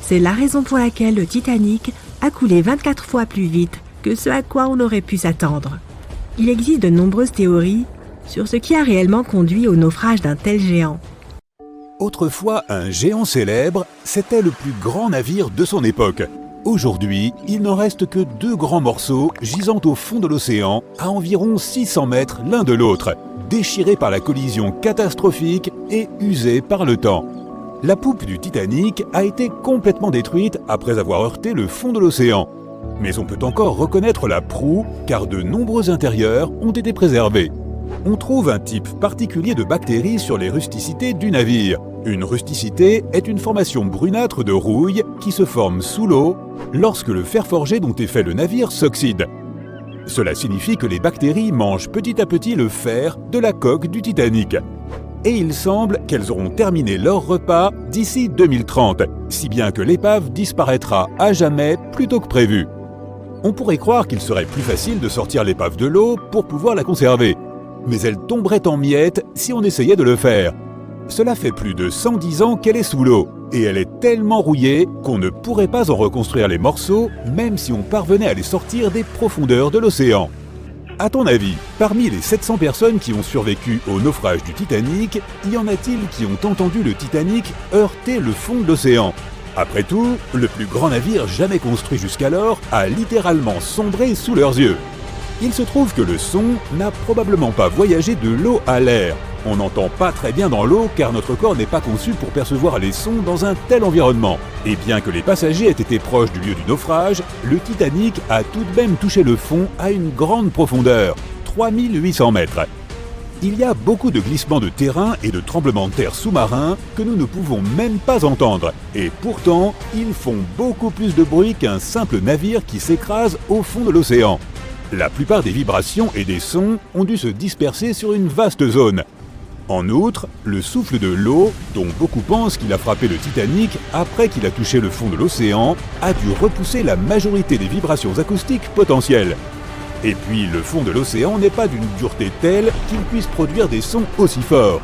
C'est la raison pour laquelle le Titanic a coulé 24 fois plus vite que ce à quoi on aurait pu s'attendre. Il existe de nombreuses théories sur ce qui a réellement conduit au naufrage d'un tel géant. Autrefois un géant célèbre, c'était le plus grand navire de son époque. Aujourd'hui, il n'en reste que 2 grands morceaux gisant au fond de l'océan, à environ 600 mètres l'un de l'autre, déchirés par la collision catastrophique et usés par le temps. La poupe du Titanic a été complètement détruite après avoir heurté le fond de l'océan. Mais on peut encore reconnaître la proue, car de nombreux intérieurs ont été préservés. On trouve un type particulier de bactéries sur les rusticités du navire. Une rusticité est une formation brunâtre de rouille qui se forme sous l'eau lorsque le fer forgé dont est fait le navire s'oxyde. Cela signifie que les bactéries mangent petit à petit le fer de la coque du Titanic. Et il semble qu'elles auront terminé leur repas d'ici 2030, si bien que l'épave disparaîtra à jamais plus tôt que prévu. On pourrait croire qu'il serait plus facile de sortir l'épave de l'eau pour pouvoir la conserver. Mais elle tomberait en miettes si on essayait de le faire. Cela fait plus de 110 ans qu'elle est sous l'eau, et elle est tellement rouillée qu'on ne pourrait pas en reconstruire les morceaux, même si on parvenait à les sortir des profondeurs de l'océan. À ton avis, parmi les 700 personnes qui ont survécu au naufrage du Titanic, y en a-t-il qui ont entendu le Titanic heurter le fond de l'océan ? Après tout, le plus grand navire jamais construit jusqu'alors a littéralement sombré sous leurs yeux. Il se trouve que le son n'a probablement pas voyagé de l'eau à l'air. On n'entend pas très bien dans l'eau car notre corps n'est pas conçu pour percevoir les sons dans un tel environnement. Et bien que les passagers aient été proches du lieu du naufrage, le Titanic a tout de même touché le fond à une grande profondeur, 3800 mètres. Il y a beaucoup de glissements de terrain et de tremblements de terre sous-marins que nous ne pouvons même pas entendre. Et pourtant, ils font beaucoup plus de bruit qu'un simple navire qui s'écrase au fond de l'océan. La plupart des vibrations et des sons ont dû se disperser sur une vaste zone. En outre, le souffle de l'eau, dont beaucoup pensent qu'il a frappé le Titanic après qu'il a touché le fond de l'océan, a dû repousser la majorité des vibrations acoustiques potentielles. Et puis, le fond de l'océan n'est pas d'une dureté telle qu'il puisse produire des sons aussi forts.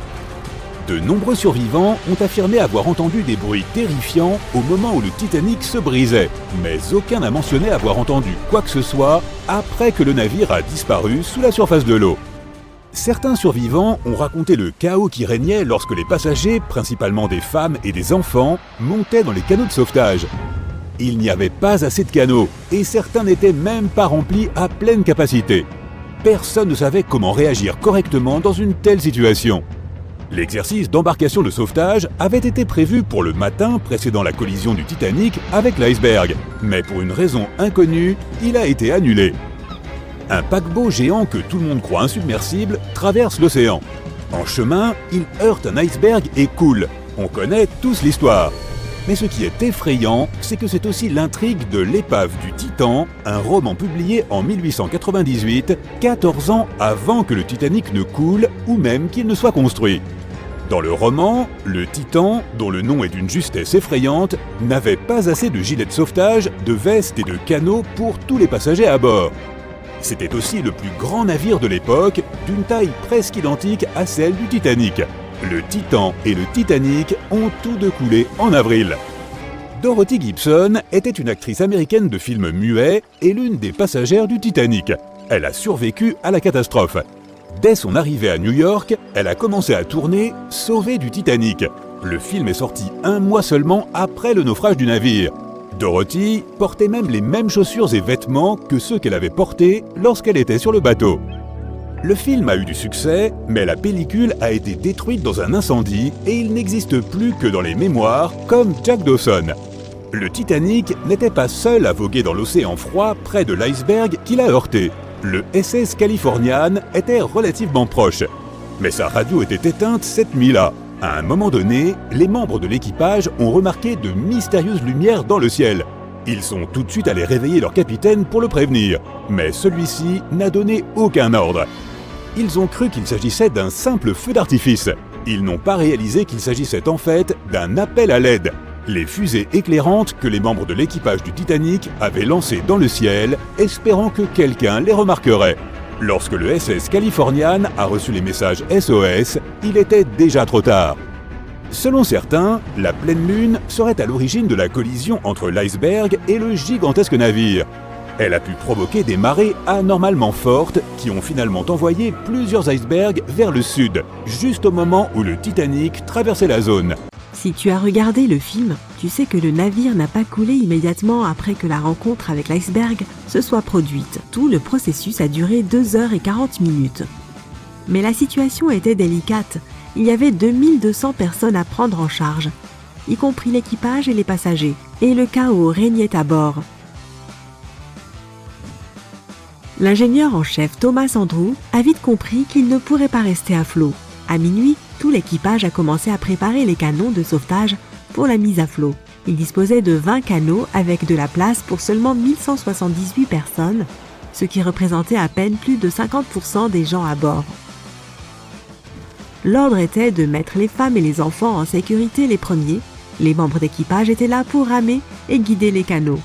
De nombreux survivants ont affirmé avoir entendu des bruits terrifiants au moment où le Titanic se brisait, mais aucun n'a mentionné avoir entendu quoi que ce soit après que le navire a disparu sous la surface de l'eau. Certains survivants ont raconté le chaos qui régnait lorsque les passagers, principalement des femmes et des enfants, montaient dans les canots de sauvetage. Il n'y avait pas assez de canaux, et certains n'étaient même pas remplis à pleine capacité. Personne ne savait comment réagir correctement dans une telle situation. L'exercice d'embarcation de sauvetage avait été prévu pour le matin précédant la collision du Titanic avec l'iceberg, mais pour une raison inconnue, il a été annulé. Un paquebot géant que tout le monde croit insubmersible traverse l'océan. En chemin, il heurte un iceberg et coule. On connaît tous l'histoire. Mais ce qui est effrayant, c'est que c'est aussi l'intrigue de l'épave du Titan, un roman publié en 1898, 14 ans avant que le Titanic ne coule ou même qu'il ne soit construit. Dans le roman, le Titan, dont le nom est d'une justesse effrayante, n'avait pas assez de gilets de sauvetage, de vestes et de canots pour tous les passagers à bord. C'était aussi le plus grand navire de l'époque, d'une taille presque identique à celle du Titanic. Le Titan et le Titanic ont tous deux coulé en avril. Dorothy Gibson était une actrice américaine de films muets et l'une des passagères du Titanic. Elle a survécu à la catastrophe. Dès son arrivée à New York, elle a commencé à tourner « Sauvée du Titanic ». Le film est sorti 1 mois seulement après le naufrage du navire. Dorothy portait même les mêmes chaussures et vêtements que ceux qu'elle avait portés lorsqu'elle était sur le bateau. Le film a eu du succès, mais la pellicule a été détruite dans un incendie et il n'existe plus que dans les mémoires, comme Jack Dawson. Le Titanic n'était pas seul à voguer dans l'océan froid près de l'iceberg qui l'a heurté. Le SS Californian était relativement proche, mais sa radio était éteinte cette nuit-là. À un moment donné, les membres de l'équipage ont remarqué de mystérieuses lumières dans le ciel. Ils sont tout de suite allés réveiller leur capitaine pour le prévenir, mais celui-ci n'a donné aucun ordre. Ils ont cru qu'il s'agissait d'un simple feu d'artifice. Ils n'ont pas réalisé qu'il s'agissait en fait d'un appel à l'aide. Les fusées éclairantes que les membres de l'équipage du Titanic avaient lancées dans le ciel, espérant que quelqu'un les remarquerait. Lorsque le SS Californian a reçu les messages SOS, il était déjà trop tard. Selon certains, la pleine lune serait à l'origine de la collision entre l'iceberg et le gigantesque navire. Elle a pu provoquer des marées anormalement fortes qui ont finalement envoyé plusieurs icebergs vers le sud, juste au moment où le Titanic traversait la zone. Si tu as regardé le film, tu sais que le navire n'a pas coulé immédiatement après que la rencontre avec l'iceberg se soit produite. Tout le processus a duré 2h40. Mais la situation était délicate. Il y avait 2200 personnes à prendre en charge, y compris l'équipage et les passagers, et le chaos régnait à bord. L'ingénieur en chef Thomas Andrew a vite compris qu'il ne pourrait pas rester à flot. À minuit, tout l'équipage a commencé à préparer les canons de sauvetage pour la mise à flot. Il disposait de 20 canaux avec de la place pour seulement 1178 personnes, ce qui représentait à peine plus de 50% des gens à bord. L'ordre était de mettre les femmes et les enfants en sécurité les premiers. Les membres d'équipage étaient là pour ramer et guider les canaux.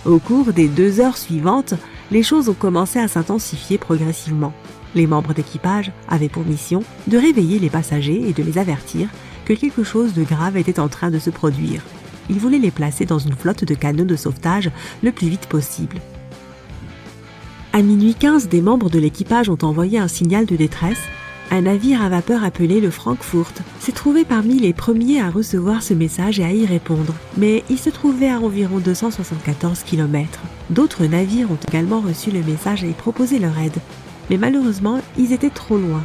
Au cours des 2 heures suivantes, les choses ont commencé à s'intensifier progressivement. Les membres d'équipage avaient pour mission de réveiller les passagers et de les avertir que quelque chose de grave était en train de se produire. Ils voulaient les placer dans une flotte de canaux de sauvetage le plus vite possible. À minuit 15, des membres de l'équipage ont envoyé un signal de détresse. Un navire à vapeur appelé le Frankfurt s'est trouvé parmi les premiers à recevoir ce message et à y répondre, mais il se trouvait à environ 274 km. D'autres navires ont également reçu le message et proposé leur aide, mais malheureusement, ils étaient trop loin.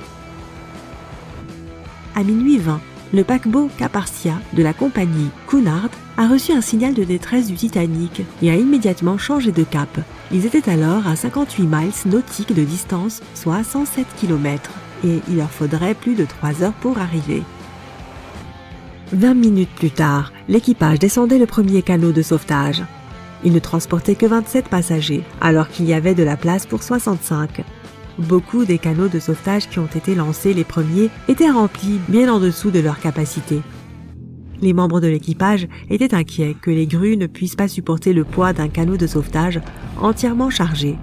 À minuit 20, le paquebot Caparcia de la compagnie Cunard a reçu un signal de détresse du Titanic et a immédiatement changé de cap. Ils étaient alors à 58 miles nautiques de distance, soit 107 km, et il leur faudrait plus de 3 heures pour arriver. 20 minutes plus tard, l'équipage descendait le premier canot de sauvetage. Il ne transportait que 27 passagers, alors qu'il y avait de la place pour 65. Beaucoup des canaux de sauvetage qui ont été lancés les premiers étaient remplis bien en dessous de leur capacité. Les membres de l'équipage étaient inquiets que les grues ne puissent pas supporter le poids d'un canot de sauvetage entièrement chargé.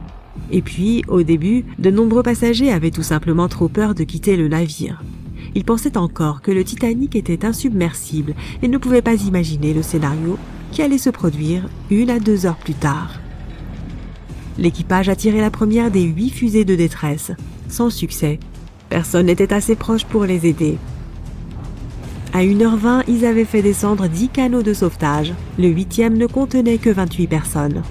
Et puis, au début, de nombreux passagers avaient tout simplement trop peur de quitter le navire. Ils pensaient encore que le Titanic était insubmersible et ne pouvaient pas imaginer le scénario qui allait se produire 1 à 2 heures plus tard. L'équipage a tiré la première des 8 fusées de détresse, sans succès. Personne n'était assez proche pour les aider. À 1h20, ils avaient fait descendre 10 canots de sauvetage. Le 8e ne contenait que 28 personnes.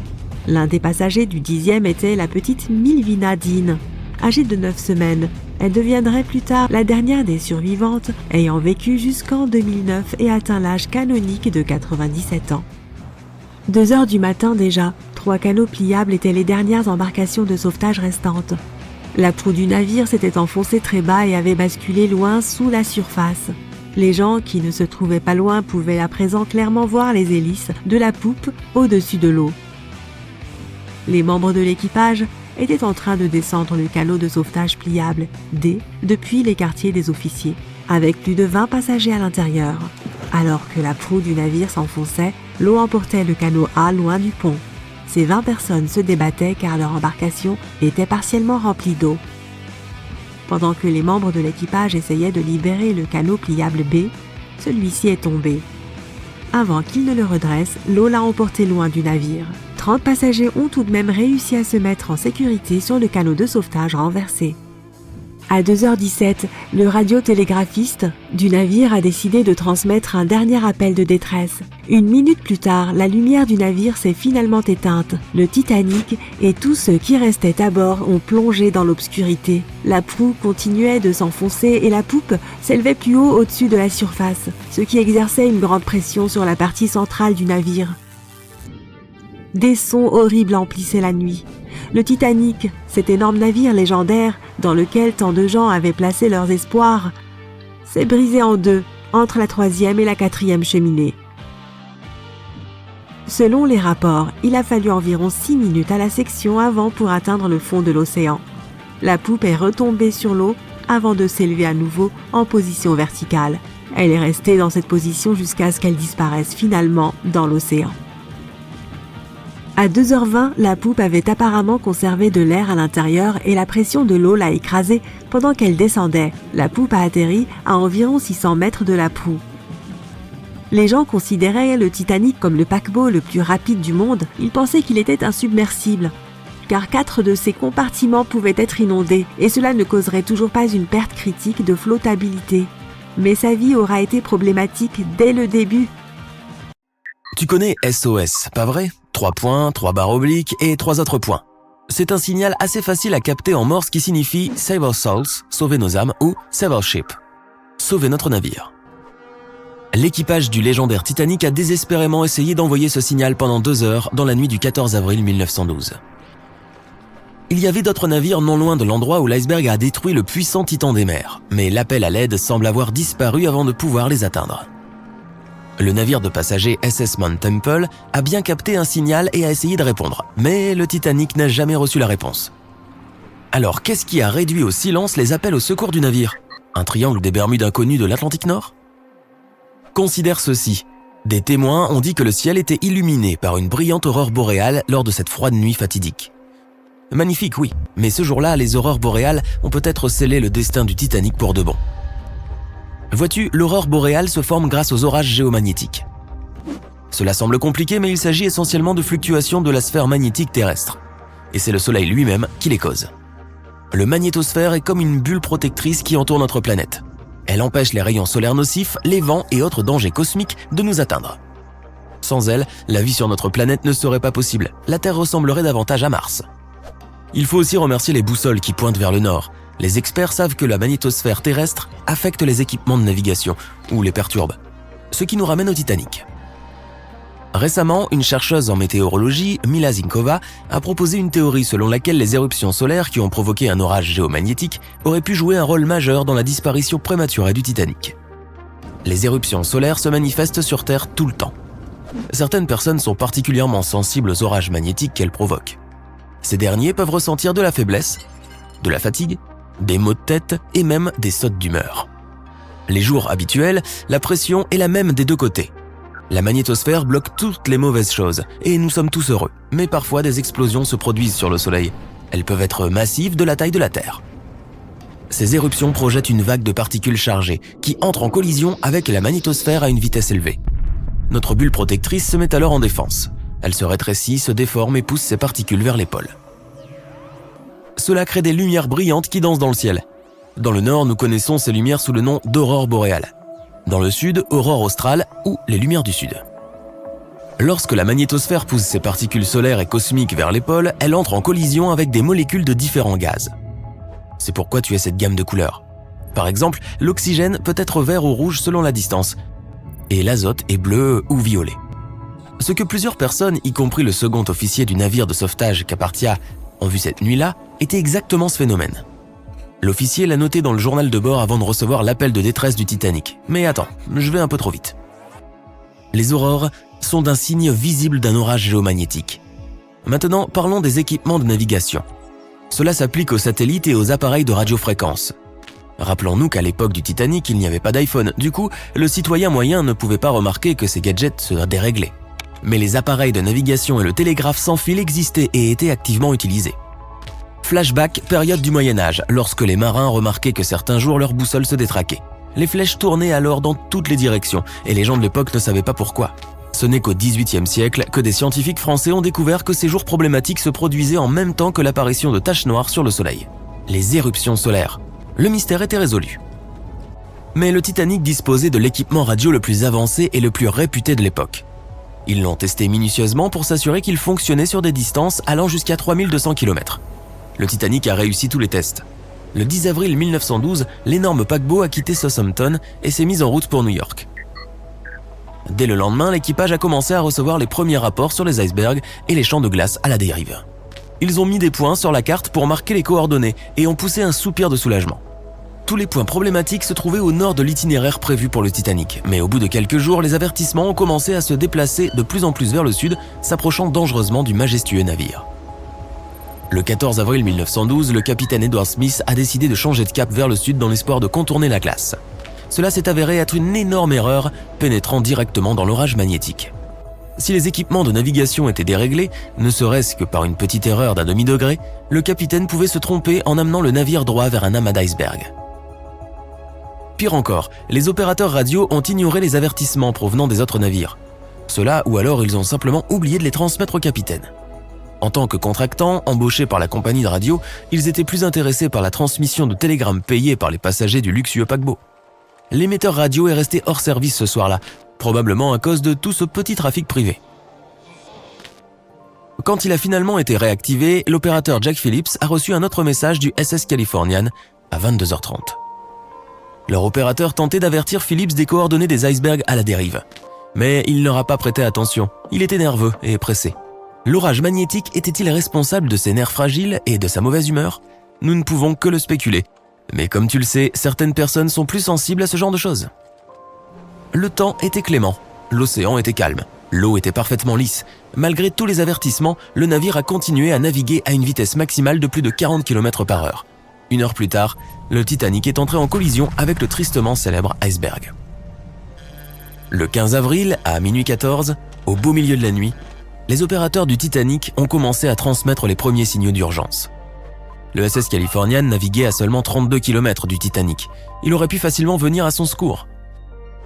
L'un des passagers du 10e était la petite Milvina Dean. Âgée de 9 semaines, elle deviendrait plus tard la dernière des survivantes, ayant vécu jusqu'en 2009 et atteint l'âge canonique de 97 ans. 2 heures du matin déjà, 3 canots pliables étaient les dernières embarcations de sauvetage restantes. La proue du navire s'était enfoncée très bas et avait basculé loin sous la surface. Les gens qui ne se trouvaient pas loin pouvaient à présent clairement voir les hélices de la poupe au-dessus de l'eau. Les membres de l'équipage étaient en train de descendre le canot de sauvetage pliable D depuis les quartiers des officiers, avec plus de 20 passagers à l'intérieur. Alors que la proue du navire s'enfonçait, l'eau emportait le canot A loin du pont. Ces 20 personnes se débattaient car leur embarcation était partiellement remplie d'eau. Pendant que les membres de l'équipage essayaient de libérer le canot pliable B, celui-ci est tombé. Avant qu'il ne le redresse, l'eau l'a emporté loin du navire. 30 passagers ont tout de même réussi à se mettre en sécurité sur le canot de sauvetage renversé. À 2h17, le radiotélégraphiste du navire a décidé de transmettre un dernier appel de détresse. 1 minute plus tard, la lumière du navire s'est finalement éteinte. Le Titanic et tous ceux qui restaient à bord ont plongé dans l'obscurité. La proue continuait de s'enfoncer et la poupe s'élevait plus haut au-dessus de la surface, ce qui exerçait une grande pression sur la partie centrale du navire. Des sons horribles emplissaient la nuit. Le Titanic, cet énorme navire légendaire dans lequel tant de gens avaient placé leurs espoirs, s'est brisé en deux entre la 3e et la 4e cheminée. Selon les rapports, il a fallu environ 6 minutes à la section avant pour atteindre le fond de l'océan. La poupe est retombée sur l'eau avant de s'élever à nouveau en position verticale. Elle est restée dans cette position jusqu'à ce qu'elle disparaisse finalement dans l'océan. À 2h20, la poupe avait apparemment conservé de l'air à l'intérieur et la pression de l'eau l'a écrasée pendant qu'elle descendait. La poupe a atterri à environ 600 mètres de la proue. Les gens considéraient le Titanic comme le paquebot le plus rapide du monde. Ils pensaient qu'il était insubmersible, car 4 de ses compartiments pouvaient être inondés et cela ne causerait toujours pas une perte critique de flottabilité. Mais sa vie aura été problématique dès le début. Tu connais SOS, pas vrai ? 3 points, 3 barres obliques et 3 autres points. C'est un signal assez facile à capter en morse qui signifie « Save our souls », sauver nos âmes, ou « Save our ship », sauver notre navire. L'équipage du légendaire Titanic a désespérément essayé d'envoyer ce signal pendant 2 heures dans la nuit du 14 avril 1912. Il y avait d'autres navires non loin de l'endroit où l'iceberg a détruit le puissant titan des mers, mais l'appel à l'aide semble avoir disparu avant de pouvoir les atteindre. Le navire de passagers SS Mount Temple a bien capté un signal et a essayé de répondre, mais le Titanic n'a jamais reçu la réponse. Alors, qu'est-ce qui a réduit au silence les appels au secours du navire ? Un triangle des Bermudes inconnu de l'Atlantique Nord ? Considère ceci. Des témoins ont dit que le ciel était illuminé par une brillante aurore boréale lors de cette froide nuit fatidique. Magnifique, oui, mais ce jour-là, les aurores boréales ont peut-être scellé le destin du Titanic pour de bon. Vois-tu, l'aurore boréale se forme grâce aux orages géomagnétiques. Cela semble compliqué, mais il s'agit essentiellement de fluctuations de la sphère magnétique terrestre. Et c'est le Soleil lui-même qui les cause. Le magnétosphère est comme une bulle protectrice qui entoure notre planète. Elle empêche les rayons solaires nocifs, les vents et autres dangers cosmiques de nous atteindre. Sans elle, la vie sur notre planète ne serait pas possible. La Terre ressemblerait davantage à Mars. Il faut aussi remercier les boussoles qui pointent vers le nord. Les experts savent que la magnétosphère terrestre affecte les équipements de navigation ou les perturbe, ce qui nous ramène au Titanic. Récemment, une chercheuse en météorologie, Mila Zinkova, a proposé une théorie selon laquelle les éruptions solaires qui ont provoqué un orage géomagnétique auraient pu jouer un rôle majeur dans la disparition prématurée du Titanic. Les éruptions solaires se manifestent sur Terre tout le temps. Certaines personnes sont particulièrement sensibles aux orages magnétiques qu'elles provoquent. Ces derniers peuvent ressentir de la faiblesse, de la fatigue, des maux de tête et même des sautes d'humeur. Les jours habituels, la pression est la même des deux côtés. La magnétosphère bloque toutes les mauvaises choses et nous sommes tous heureux. Mais parfois des explosions se produisent sur le Soleil. Elles peuvent être massives de la taille de la Terre. Ces éruptions projettent une vague de particules chargées qui entrent en collision avec la magnétosphère à une vitesse élevée. Notre bulle protectrice se met alors en défense. Elle se rétrécit, se déforme et pousse ces particules vers les pôles. Cela crée des lumières brillantes qui dansent dans le ciel. Dans le nord, nous connaissons ces lumières sous le nom d'aurore boréale. Dans le sud, aurore australe ou les lumières du sud. Lorsque la magnétosphère pousse ces particules solaires et cosmiques vers les pôles, elle entre en collision avec des molécules de différents gaz. C'est pourquoi tu as cette gamme de couleurs. Par exemple, l'oxygène peut être vert ou rouge selon la distance, et l'azote est bleu ou violet. Ce que plusieurs personnes, y compris le second officier du navire de sauvetage Carpathia, ont vu cette nuit-là, était exactement ce phénomène. L'officier l'a noté dans le journal de bord avant de recevoir l'appel de détresse du Titanic. Mais attends, je vais un peu trop vite. Les aurores sont d'un signe visible d'un orage géomagnétique. Maintenant, parlons des équipements de navigation. Cela s'applique aux satellites et aux appareils de radiofréquence. Rappelons-nous qu'à l'époque du Titanic, il n'y avait pas d'iPhone. Du coup, le citoyen moyen ne pouvait pas remarquer que ces gadgets se déréglaient. Mais les appareils de navigation et le télégraphe sans fil existaient et étaient activement utilisés. Flashback, période du Moyen-Âge, lorsque les marins remarquaient que certains jours leur boussole se détraquait. Les flèches tournaient alors dans toutes les directions et les gens de l'époque ne savaient pas pourquoi. Ce n'est qu'au XVIIIe siècle que des scientifiques français ont découvert que ces jours problématiques se produisaient en même temps que l'apparition de taches noires sur le Soleil. Les éruptions solaires. Le mystère était résolu. Mais le Titanic disposait de l'équipement radio le plus avancé et le plus réputé de l'époque. Ils l'ont testé minutieusement pour s'assurer qu'il fonctionnait sur des distances allant jusqu'à 3200 km. Le Titanic a réussi tous les tests. Le 10 avril 1912, l'énorme paquebot a quitté Southampton et s'est mis en route pour New York. Dès le lendemain, l'équipage a commencé à recevoir les premiers rapports sur les icebergs et les champs de glace à la dérive. Ils ont mis des points sur la carte pour marquer les coordonnées et ont poussé un soupir de soulagement. Tous les points problématiques se trouvaient au nord de l'itinéraire prévu pour le Titanic, mais au bout de quelques jours, les avertissements ont commencé à se déplacer de plus en plus vers le sud, s'approchant dangereusement du majestueux navire. Le 14 avril 1912, le capitaine Edward Smith a décidé de changer de cap vers le sud dans l'espoir de contourner la glace. Cela s'est avéré être une énorme erreur, pénétrant directement dans l'orage magnétique. Si les équipements de navigation étaient déréglés, ne serait-ce que par une petite erreur d'un demi-degré, le capitaine pouvait se tromper en amenant le navire droit vers un amas d'iceberg. Pire encore, les opérateurs radio ont ignoré les avertissements provenant des autres navires. Cela ou alors ils ont simplement oublié de les transmettre au capitaine. En tant que contractants, embauchés par la compagnie de radio, ils étaient plus intéressés par la transmission de télégrammes payés par les passagers du luxueux paquebot. L'émetteur radio est resté hors service ce soir-là, probablement à cause de tout ce petit trafic privé. Quand il a finalement été réactivé, l'opérateur Jack Phillips a reçu un autre message du SS Californian à 22h30. Leur opérateur tentait d'avertir Phillips des coordonnées des icebergs à la dérive. Mais il n'aura pas prêté attention, il était nerveux et pressé. L'orage magnétique était-il responsable de ses nerfs fragiles et de sa mauvaise humeur ? Nous ne pouvons que le spéculer. Mais comme tu le sais, certaines personnes sont plus sensibles à ce genre de choses. Le temps était clément, l'océan était calme, l'eau était parfaitement lisse. Malgré tous les avertissements, le navire a continué à naviguer à une vitesse maximale de plus de 40 km/h. Une heure plus tard, le Titanic est entré en collision avec le tristement célèbre iceberg. Le 15 avril, à minuit 14, au beau milieu de la nuit, les opérateurs du Titanic ont commencé à transmettre les premiers signaux d'urgence. Le SS Californian naviguait à seulement 32 km du Titanic. Il aurait pu facilement venir à son secours.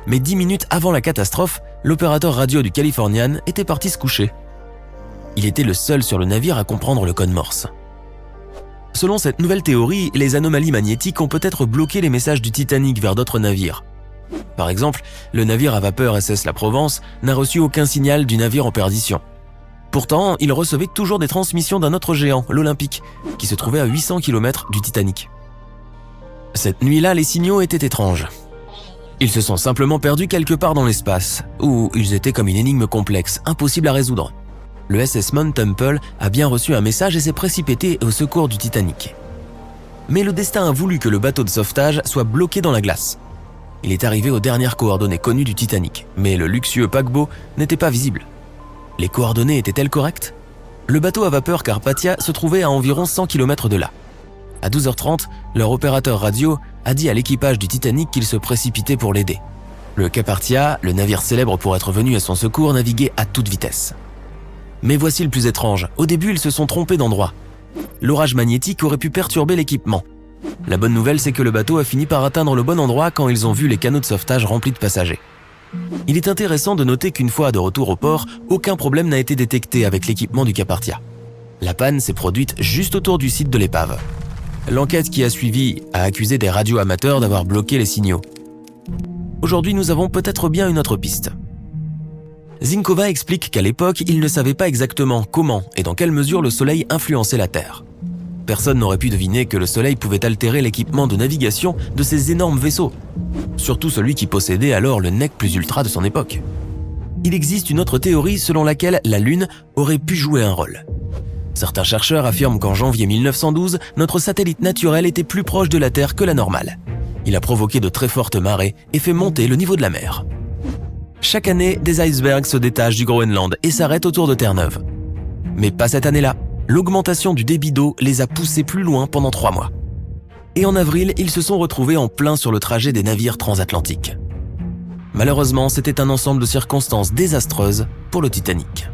Mais 10 minutes avant la catastrophe, l'opérateur radio du Californian était parti se coucher. Il était le seul sur le navire à comprendre le code Morse. Selon cette nouvelle théorie, les anomalies magnétiques ont peut-être bloqué les messages du Titanic vers d'autres navires. Par exemple, le navire à vapeur SS La Provence n'a reçu aucun signal du navire en perdition. Pourtant, il recevait toujours des transmissions d'un autre géant, l'Olympique, qui se trouvait à 800 km du Titanic. Cette nuit-là, les signaux étaient étranges. Ils se sont simplement perdus quelque part dans l'espace, ou ils étaient comme une énigme complexe, impossible à résoudre. Le SS Mount Temple a bien reçu un message et s'est précipité au secours du Titanic. Mais le destin a voulu que le bateau de sauvetage soit bloqué dans la glace. Il est arrivé aux dernières coordonnées connues du Titanic, mais le luxueux paquebot n'était pas visible. Les coordonnées étaient-elles correctes ? Le bateau à vapeur Carpathia se trouvait à environ 100 km de là. À 12h30, leur opérateur radio a dit à l'équipage du Titanic qu'il se précipitait pour l'aider. Le Kapartia, le navire célèbre pour être venu à son secours, naviguait à toute vitesse. Mais voici le plus étrange, au début ils se sont trompés d'endroit. L'orage magnétique aurait pu perturber l'équipement. La bonne nouvelle, c'est que le bateau a fini par atteindre le bon endroit quand ils ont vu les canots de sauvetage remplis de passagers. Il est intéressant de noter qu'une fois de retour au port, aucun problème n'a été détecté avec l'équipement du Kapartia. La panne s'est produite juste autour du site de l'épave. L'enquête qui a suivi a accusé des radios amateurs d'avoir bloqué les signaux. Aujourd'hui, nous avons peut-être bien une autre piste. Zinkova explique qu'à l'époque, il ne savait pas exactement comment et dans quelle mesure le soleil influençait la Terre. Personne n'aurait pu deviner que le soleil pouvait altérer l'équipement de navigation de ces énormes vaisseaux, surtout celui qui possédait alors le nec plus ultra de son époque. Il existe une autre théorie selon laquelle la Lune aurait pu jouer un rôle. Certains chercheurs affirment qu'en janvier 1912, notre satellite naturel était plus proche de la Terre que la normale. Il a provoqué de très fortes marées et fait monter le niveau de la mer. Chaque année, des icebergs se détachent du Groenland et s'arrêtent autour de Terre-Neuve. Mais pas cette année-là. L'augmentation du débit d'eau les a poussés plus loin pendant 3 mois. Et en avril, ils se sont retrouvés en plein sur le trajet des navires transatlantiques. Malheureusement, c'était un ensemble de circonstances désastreuses pour le Titanic.